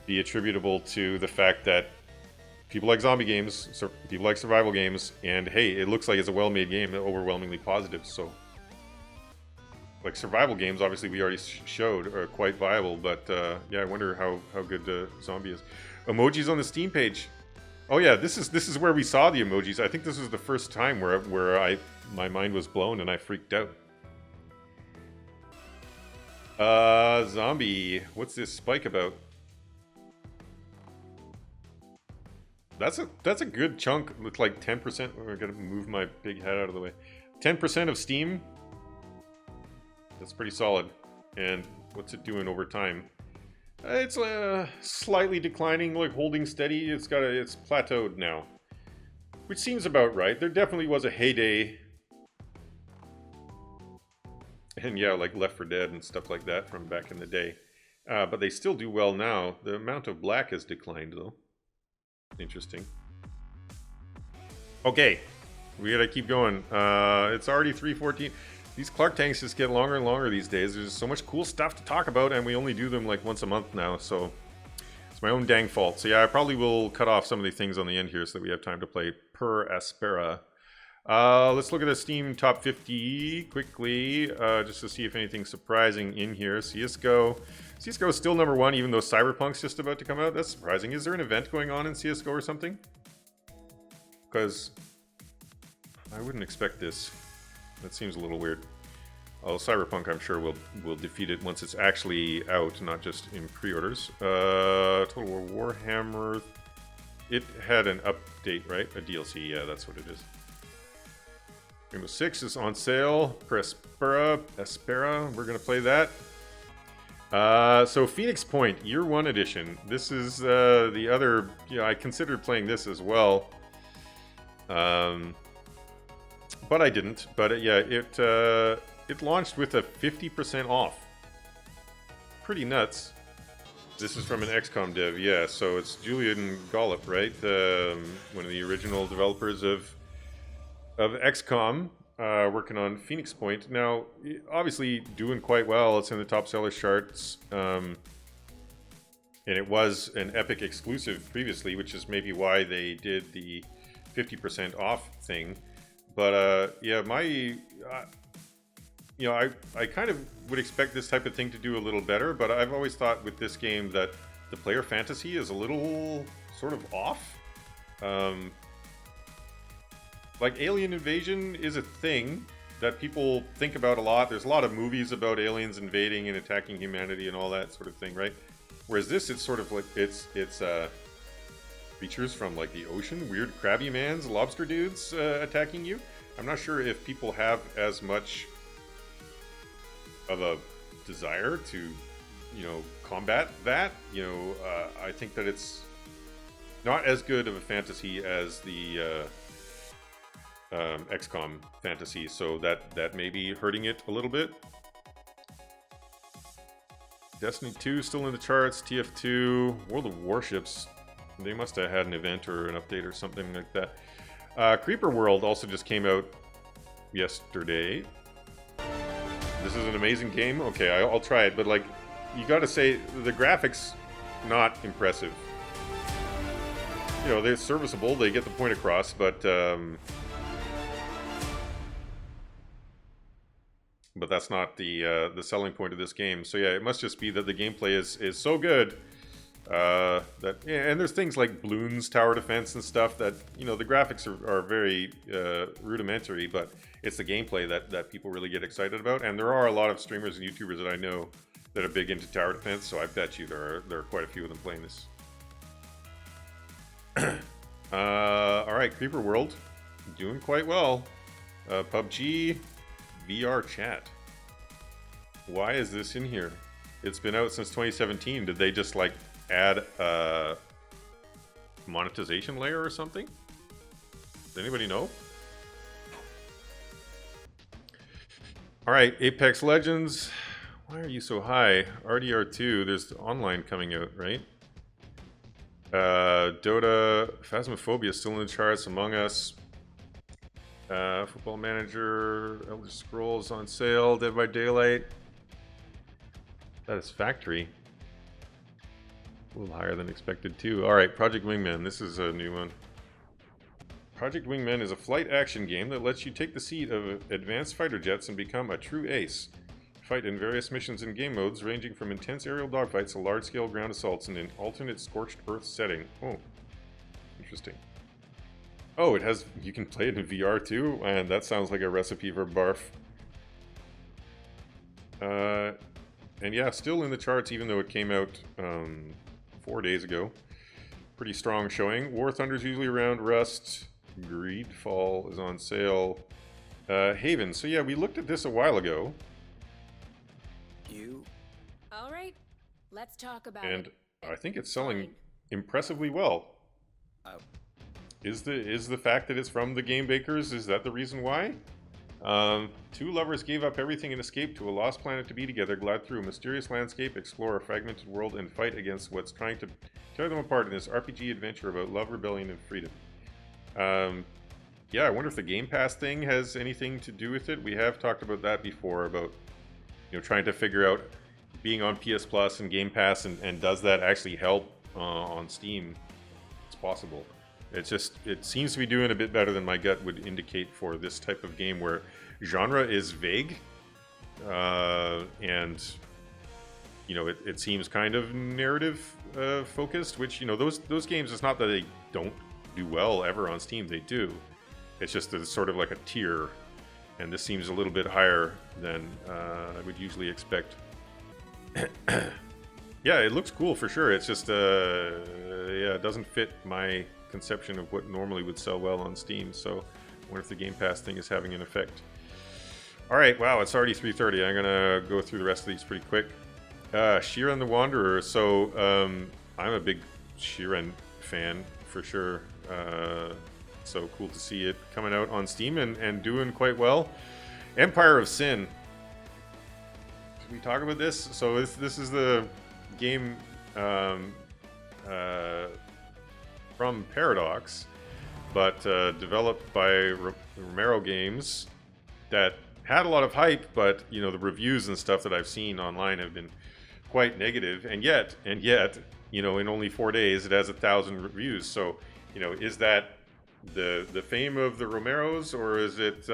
be attributable to the fact that people like zombie games, people like survival games, and hey, it looks like it's a well-made game, overwhelmingly positive. So, like survival games, obviously we already showed are quite viable, but yeah, I wonder how good zombie is. Emojis on the Steam page. Oh yeah, this is where we saw the emojis. I think this was the first time where my mind was blown and I freaked out. Zombie. What's this spike about? That's a good chunk. Looks like 10%. We're gonna move my big head out of the way. 10% of Steam. That's pretty solid. And what's it doing over time? It's slightly declining, like holding steady. It's plateaued now, which seems about right. There definitely was a heyday. And yeah, like Left 4 Dead and stuff like that from back in the day. But they still do well now. The amount of black has declined, though. Interesting. Okay, we gotta keep going. It's already 3:14. These Clark tanks just get longer and longer these days. There's so much cool stuff to talk about, and we only do them like once a month now, so it's my own dang fault. So yeah, I probably will cut off some of the things on the end here so that we have time to play Per Aspera. Let's look at the Steam top 50 quickly, just to see if anything's surprising in here. CSGO. CSGO is still number 1, even though Cyberpunk's just about to come out. That's surprising. Is there an event going on in CSGO or something? Because I wouldn't expect this. That seems a little weird. Oh, Cyberpunk, I'm sure will defeat it once it's actually out, not just in pre-orders. Total War Warhammer. It had an update, right? A DLC. Yeah, that's what it is. Rainbow Six is on sale. Per Aspera. We're gonna play that. So Phoenix Point, Year 1 edition. This is the other. Yeah, I considered playing this as well. But I didn't. But yeah, it launched with a 50% off. Pretty nuts. This is from an XCOM dev, yeah. So it's Julian Gollop, right? One of the original developers of XCOM, working on Phoenix Point. Now, obviously doing quite well. It's in the top sellers charts. And it was an Epic exclusive previously, which is maybe why they did the 50% off thing. But yeah, I kind of would expect this type of thing to do a little better, but I've always thought with this game that the player fantasy is a little sort of off. Like alien invasion is a thing that people think about a lot. There's a lot of movies about aliens invading and attacking humanity and all that sort of thing, right? Whereas this, it's sort of like it's creatures from like the ocean, weird crabby mans, lobster dudes attacking you. I'm not sure if people have as much of a desire to, combat that. I think that it's not as good of a fantasy as the XCOM fantasy, so that may be hurting it a little bit. Destiny 2 still in the charts. TF2, World of Warships. They must have had an event or an update or something like that. Creeper World also just came out yesterday. This is an amazing game. Okay, I'll try it, but like, you gotta say, the graphics, not impressive. They're serviceable, they get the point across, but that's not the selling point of this game. So yeah, it must just be that the gameplay is so good and there's things like balloons, tower defense, and stuff that the graphics are very rudimentary, but it's the gameplay that people really get excited about. And there are a lot of streamers and YouTubers that I know that are big into tower defense, so I bet you there are quite a few of them playing this. All right, Creeper World, doing quite well. PUBG VR chat. Why is this in here? It's been out since 2017. Did they just like add a monetization layer or something? Does anybody know? All right, Apex Legends. Why are you so high? RDR2. There's online coming out, right? Dota, Phasmophobia is still in the charts. Among Us, Football Manager, Elder Scrolls on sale. Dead by Daylight. Satisfactory. A little higher than expected too. All right, Project Wingman. This is a new one. Project Wingman is a flight action game that lets you take the seat of advanced fighter jets and become a true ace. Fight in various missions and game modes, ranging from intense aerial dogfights to large-scale ground assaults in an alternate scorched earth setting. Oh, interesting. Oh, you can play it in VR too, and that sounds like a recipe for barf. And yeah, still in the charts, even though it came out 4 days ago. Pretty strong showing. War Thunder's usually around. Rust. Greedfall is on sale. Haven. So yeah, we looked at this a while ago. All right, let's talk about and it. I think it's selling impressively well. Is the fact that it's from the game bakers, is that the reason why? Two lovers gave up everything and escaped to a lost planet to be together, glide through a mysterious landscape, explore a fragmented world, and fight against what's trying to tear them apart in this RPG adventure about love, rebellion, and freedom. Yeah, I wonder if the Game Pass thing has anything to do with it. We have talked about that before, about trying to figure out being on PS Plus and Game Pass, and does that actually help on Steam? It's possible. It seems to be doing a bit better than my gut would indicate for this type of game where genre is vague, and it seems kind of narrative focused. Which those games, it's not that they don't do well ever on Steam, they do. It's just that it's sort of like a tier, and this seems a little bit higher than I would usually expect. Yeah, it looks cool for sure. It's just it doesn't fit my conception of what normally would sell well on Steam. So I wonder if the Game Pass thing is having an effect. All right, wow, it's already 3:30. I'm gonna go through the rest of these pretty quick. Shiren the Wanderer. So I'm a big Shiren fan for sure. So cool to see it coming out on Steam and doing quite well. Empire of Sin. Should we talk about this? So this is the game from Paradox, but developed by Romero Games, that had a lot of hype, but the reviews and stuff that I've seen online have been quite negative, and yet in only 4 days it has 1,000 reviews. So is that the fame of the Romeros, or is it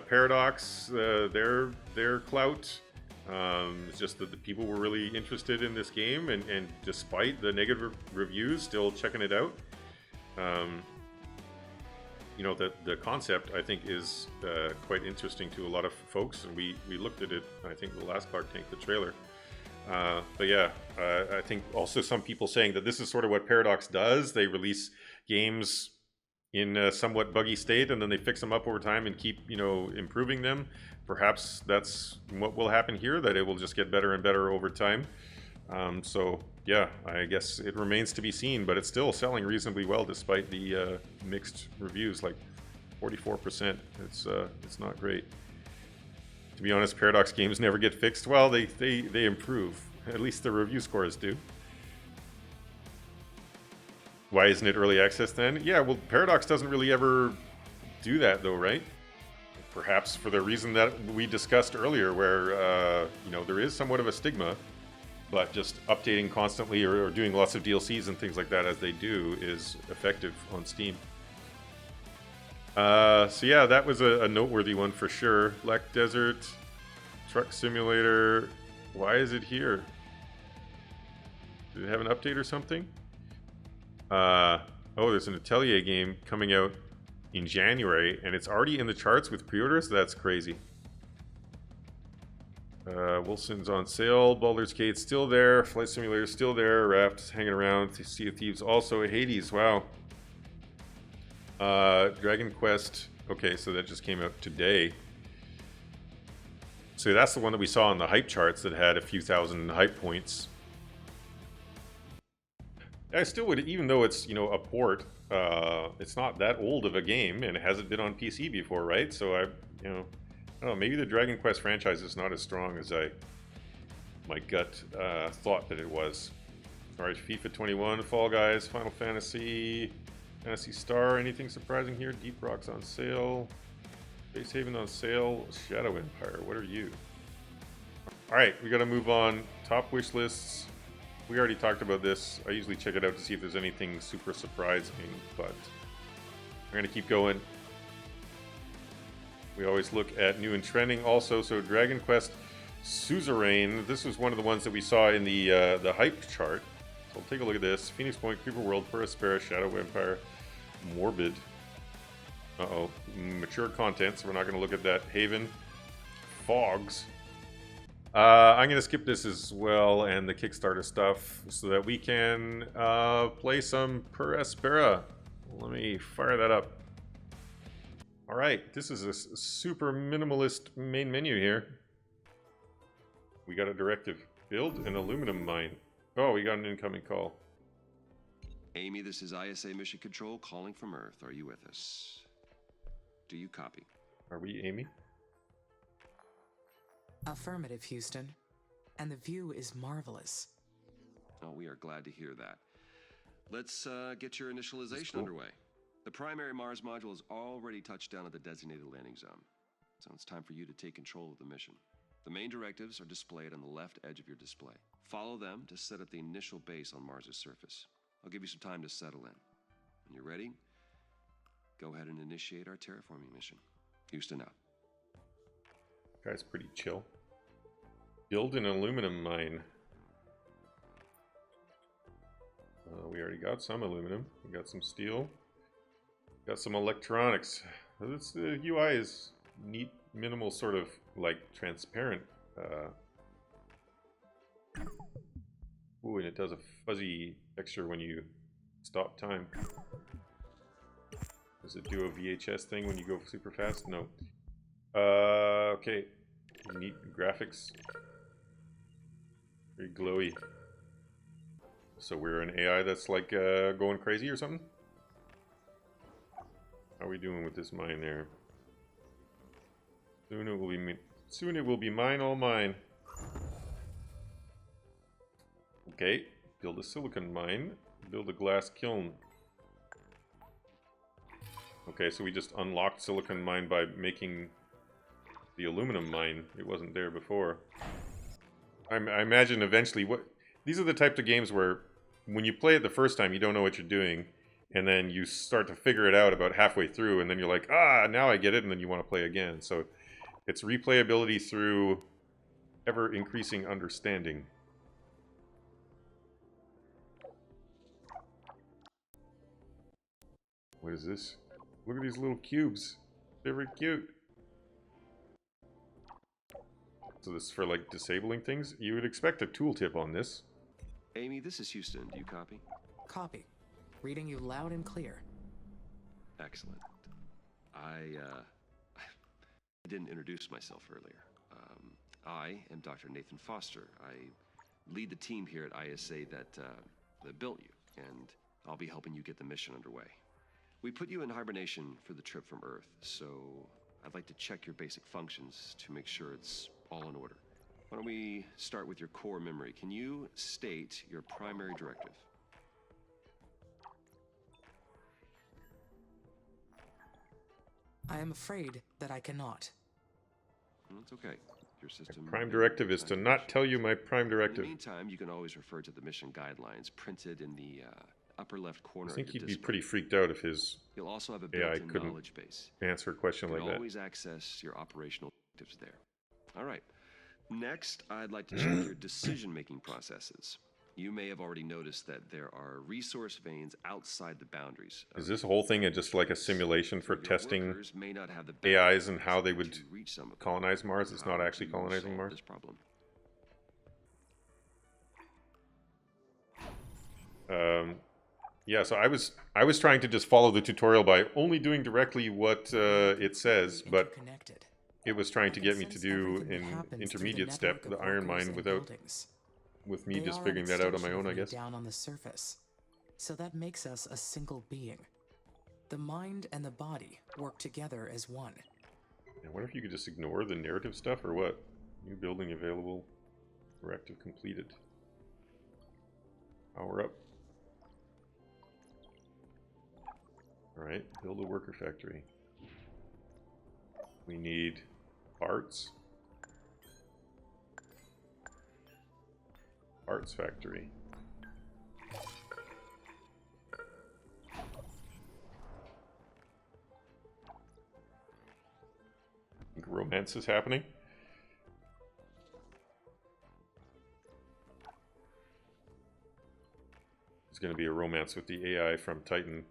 Paradox, their clout? It's just that the people were really interested in this game, and despite the negative reviews, still checking it out. The concept, I think, is quite interesting to a lot of folks, and we looked at it, I think, the last Clark Tank, the trailer. But yeah, I think also some people saying that this is sort of what Paradox does. They release games in a somewhat buggy state, and then they fix them up over time and keep improving them. Perhaps that's what will happen here, that it will just get better and better over time. So yeah, I guess it remains to be seen, but it's still selling reasonably well despite the mixed reviews, like 44%. It's not great. To be honest, Paradox games never get fixed. Well, they improve. At least the review scores do. Why isn't it early access then? Yeah, well, Paradox doesn't really ever do that though, right? Perhaps for the reason that we discussed earlier, where there is somewhat of a stigma, but just updating constantly or doing lots of DLCs and things like that as they do is effective on Steam. So yeah, that was a noteworthy one for sure. Black Desert, Truck Simulator. Why is it here? Did it have an update or something? There's an Atelier game coming out in January, and it's already in the charts with pre-orders. That's crazy. Wilson's on sale. Baldur's Gate still there. Flight Simulator still there. Raft's hanging around. Sea of Thieves also. Hades, wow. Dragon Quest. Okay, so that just came out today. So that's the one that we saw on the hype charts that had a few thousand hype points. I still would, even though it's a port, it's not that old of a game, and it hasn't been on PC before, right? So I don't know, maybe the Dragon Quest franchise is not as strong as my gut thought that it was. All right, FIFA 21, Fall Guys, Final Fantasy, Fantasy Star. Anything surprising here? Deep Rock's on sale. Space Haven on sale. Shadow Empire. What are you? All right, we got to move on. Top wish lists. We already talked about this. I usually check it out to see if there's anything super surprising, but we're going to keep going. We always look at new and trending also. So Dragon Quest Suzerain. This was one of the ones that we saw in the hype chart. So we'll take a look at this. Phoenix Point, Creeper World, Per Aspera, Shadow Empire, Morbid. Mature content, so we're not going to look at that. Haven, Fogs. I'm going to skip this as well, and the Kickstarter stuff, so that we can play some Per Aspera. Let me fire that up. All right, this is a super minimalist main menu here. We got a directive. Build an aluminum mine. Oh, we got an incoming call. Amy, this is ISA Mission Control calling from Earth. Are you with us? Do you copy? Are we Amy? Affirmative, Houston. And the view is marvelous. Oh, we are glad to hear that. Let's get your initialization Cool. underway. The primary Mars module has already touched down at the designated landing zone, so it's time for you to take control of the mission. The main directives are displayed on the left edge of your display. Follow them to set up the initial base on Mars' surface. I'll give you some time to settle in. When you're ready, go ahead and initiate our terraforming mission. Houston out. Guy's pretty chill. Build an aluminum mine. We already got some aluminum. We got some steel. Got some electronics. The UI is neat, minimal, sort of like transparent. Ooh, and it does a fuzzy texture when you stop time. Does it do a VHS thing when you go super fast? No. Okay. Neat graphics. Very glowy. So we're an AI that's like going crazy or something? How are we doing with this mine there? Soon it will be mine, all mine. Okay, build a silicon mine. Build a glass kiln. Okay, so we just unlocked silicon mine by making the aluminum mine. It wasn't there before. I imagine eventually these are the types of games where when you play it the first time, you don't know what you're doing, and then you start to figure it out about halfway through, and then you're like, ah, now I get it, and then you want to play again. So it's replayability through ever-increasing understanding. What is this? Look at these little cubes. They're very cute. So this is for like disabling things? You would expect a tooltip on this. Amy, this is Houston. Do you copy? Copy. Reading you loud and clear. Excellent. I didn't introduce myself earlier. I am Dr. Nathan Foster. I lead the team here at ISA that built you, and I'll be helping you get the mission underway. We put you in hibernation for the trip from Earth, so I'd like to check your basic functions to make sure it's all in order. Why don't we start with your core memory? Can you state your primary directive? I am afraid that I cannot. It's okay. Your system. Prime directive is to not tell you my prime directive. In the meantime, you can always refer to the mission guidelines printed in the upper left corner. I think of your he'd be display. pretty freaked out if his You'll also have a AI built-in couldn't knowledge base. answer a question You like can that. always access your operational objectives there. All right. Next, I'd like to check your decision-making processes. You may have already noticed that there are resource veins outside the boundaries. Is this whole thing just like a simulation for Your testing workers may not have the AIs and how they would to reach some of them. colonize Mars? It's not How actually to colonizing solve Mars? this problem. Yeah, so I was trying to just follow the tutorial by only doing directly what it says, but Interconnected. it was trying I to can get me to sense do everything that an happens through the intermediate step, network the of iron workers mine, and without buildings. with me They just are an figuring that out on my extension own, I of me guess. down on the surface. So that makes us a single being. The mind and the body work together as one. I wonder if you could just ignore the narrative stuff or what? New building available. Directive completed. Power up. Alright, build a worker factory. We need parts. Parts factory. I think romance is happening. There's going to be a romance with the AI from Titan.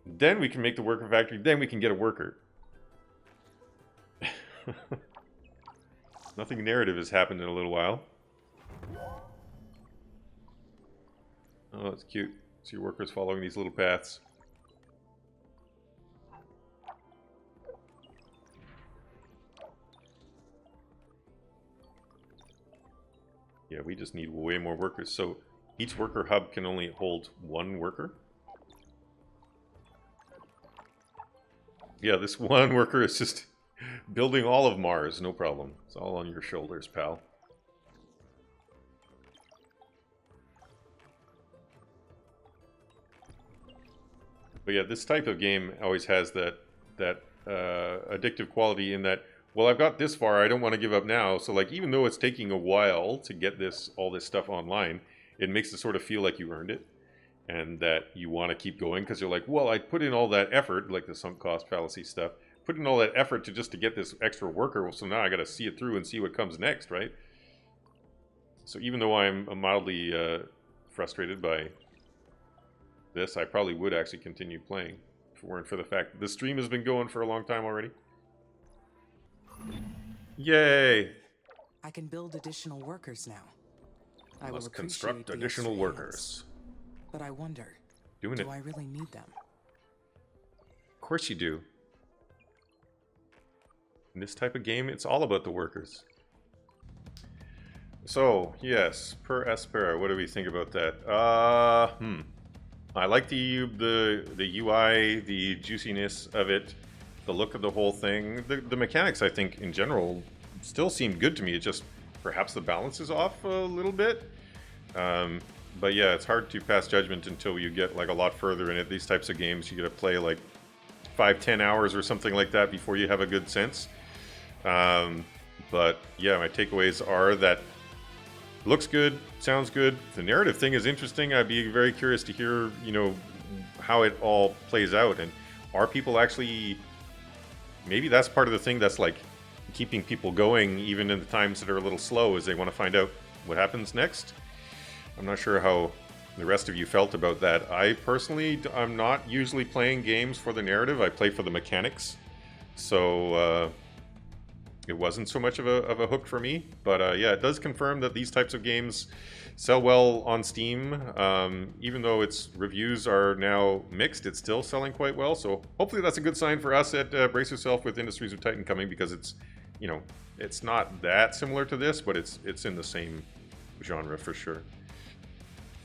Then we can make the worker factory. Then we can get a worker. Nothing narrative has happened in a little while. Oh, that's cute. See your workers following these little paths. Yeah, we just need way more workers. So each worker hub can only hold one worker. Yeah, this one worker is just building all of Mars, no problem. It's all on your shoulders, pal. But yeah, this type of game always has that addictive quality in that, well, I've got this far, I don't want to give up now. So like, even though it's taking a while to get all this stuff online, it makes it sort of feel like you earned it. And that you want to keep going because you're like, well, I put in all that effort, like the sunk cost fallacy stuff, put in all that effort to get this extra worker. Well, so now I got to see it through and see what comes next, right? So even though I'm mildly frustrated by this, I probably would actually continue playing if it weren't for the fact that the stream has been going for a long time already. Yay! I can build additional workers now. I will Must appreciate construct the additional extra workers. hands. But I wonder, Doing do it. I really need them? Of course you do. In this type of game, it's all about the workers. So, yes, Per Aspera, what do we think about that? I like the UI, the juiciness of it, the look of the whole thing. The mechanics, I think, in general, still seem good to me. It's just perhaps the balance is off a little bit. But yeah, it's hard to pass judgment until you get like a lot further in it. These types of games, you gotta play like 5-10 hours or something like that before you have a good sense. But yeah, my takeaways are that looks good, sounds good. The narrative thing is interesting. I'd be very curious to hear, you know, how it all plays out. And are people actually, maybe that's part of the thing that's like keeping people going even in the times that are a little slow, is they want to find out what happens next. I'm not sure how the rest of you felt about that. I personally, I'm not usually playing games for the narrative. I play for the mechanics. So it wasn't so much of a hook for me. But yeah, it does confirm that these types of games sell well on Steam. Even though its reviews are now mixed, it's still selling quite well. So hopefully that's a good sign for us at Brace Yourself with Industries of Titan coming, because it's, you know, it's not that similar to this, but it's in the same genre for sure.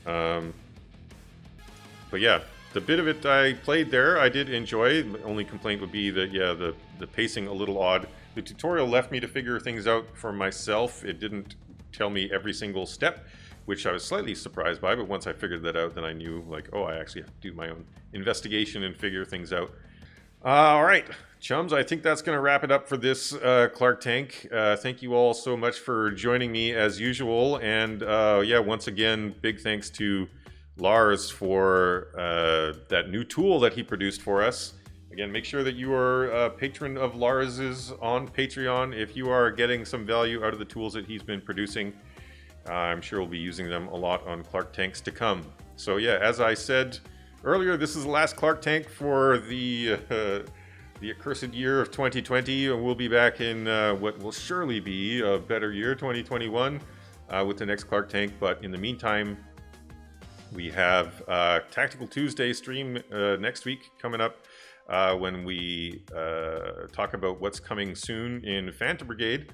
But yeah, the bit of it I played there, I did enjoy. The only complaint would be that, yeah, the pacing a little odd. The tutorial left me to figure things out for myself. It didn't tell me every single step, which I was slightly surprised by, but once I figured that out, then I knew, like, oh, I actually have to do my own investigation and figure things out. All right, chums, I think that's going to wrap it up for this Clark Tank. Thank you all so much for joining me as usual. And yeah, once again, big thanks to Lars for that new tool that he produced for us. Again, make sure that you are a patron of Lars's on Patreon if you are getting some value out of the tools that he's been producing. I'm sure we'll be using them a lot on Clark Tanks to come. So yeah, as I said earlier, this is the last Clark Tank for the accursed year of 2020, and we'll be back in what will surely be a better year, 2021, with the next Clark Tank. But in the meantime, we have Tactical Tuesday stream next week coming up, when we talk about what's coming soon in Phantom Brigade.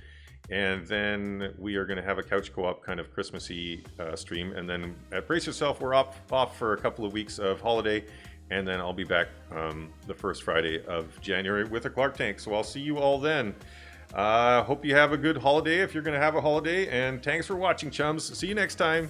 And then we are going to have a couch co-op kind of Christmassy stream. And then at Brace Yourself, we're off for a couple of weeks of holiday. And then I'll be back the first Friday of January with a Clark Tank. So I'll see you all then. Hope you have a good holiday if you're going to have a holiday. And thanks for watching, chums. See you next time.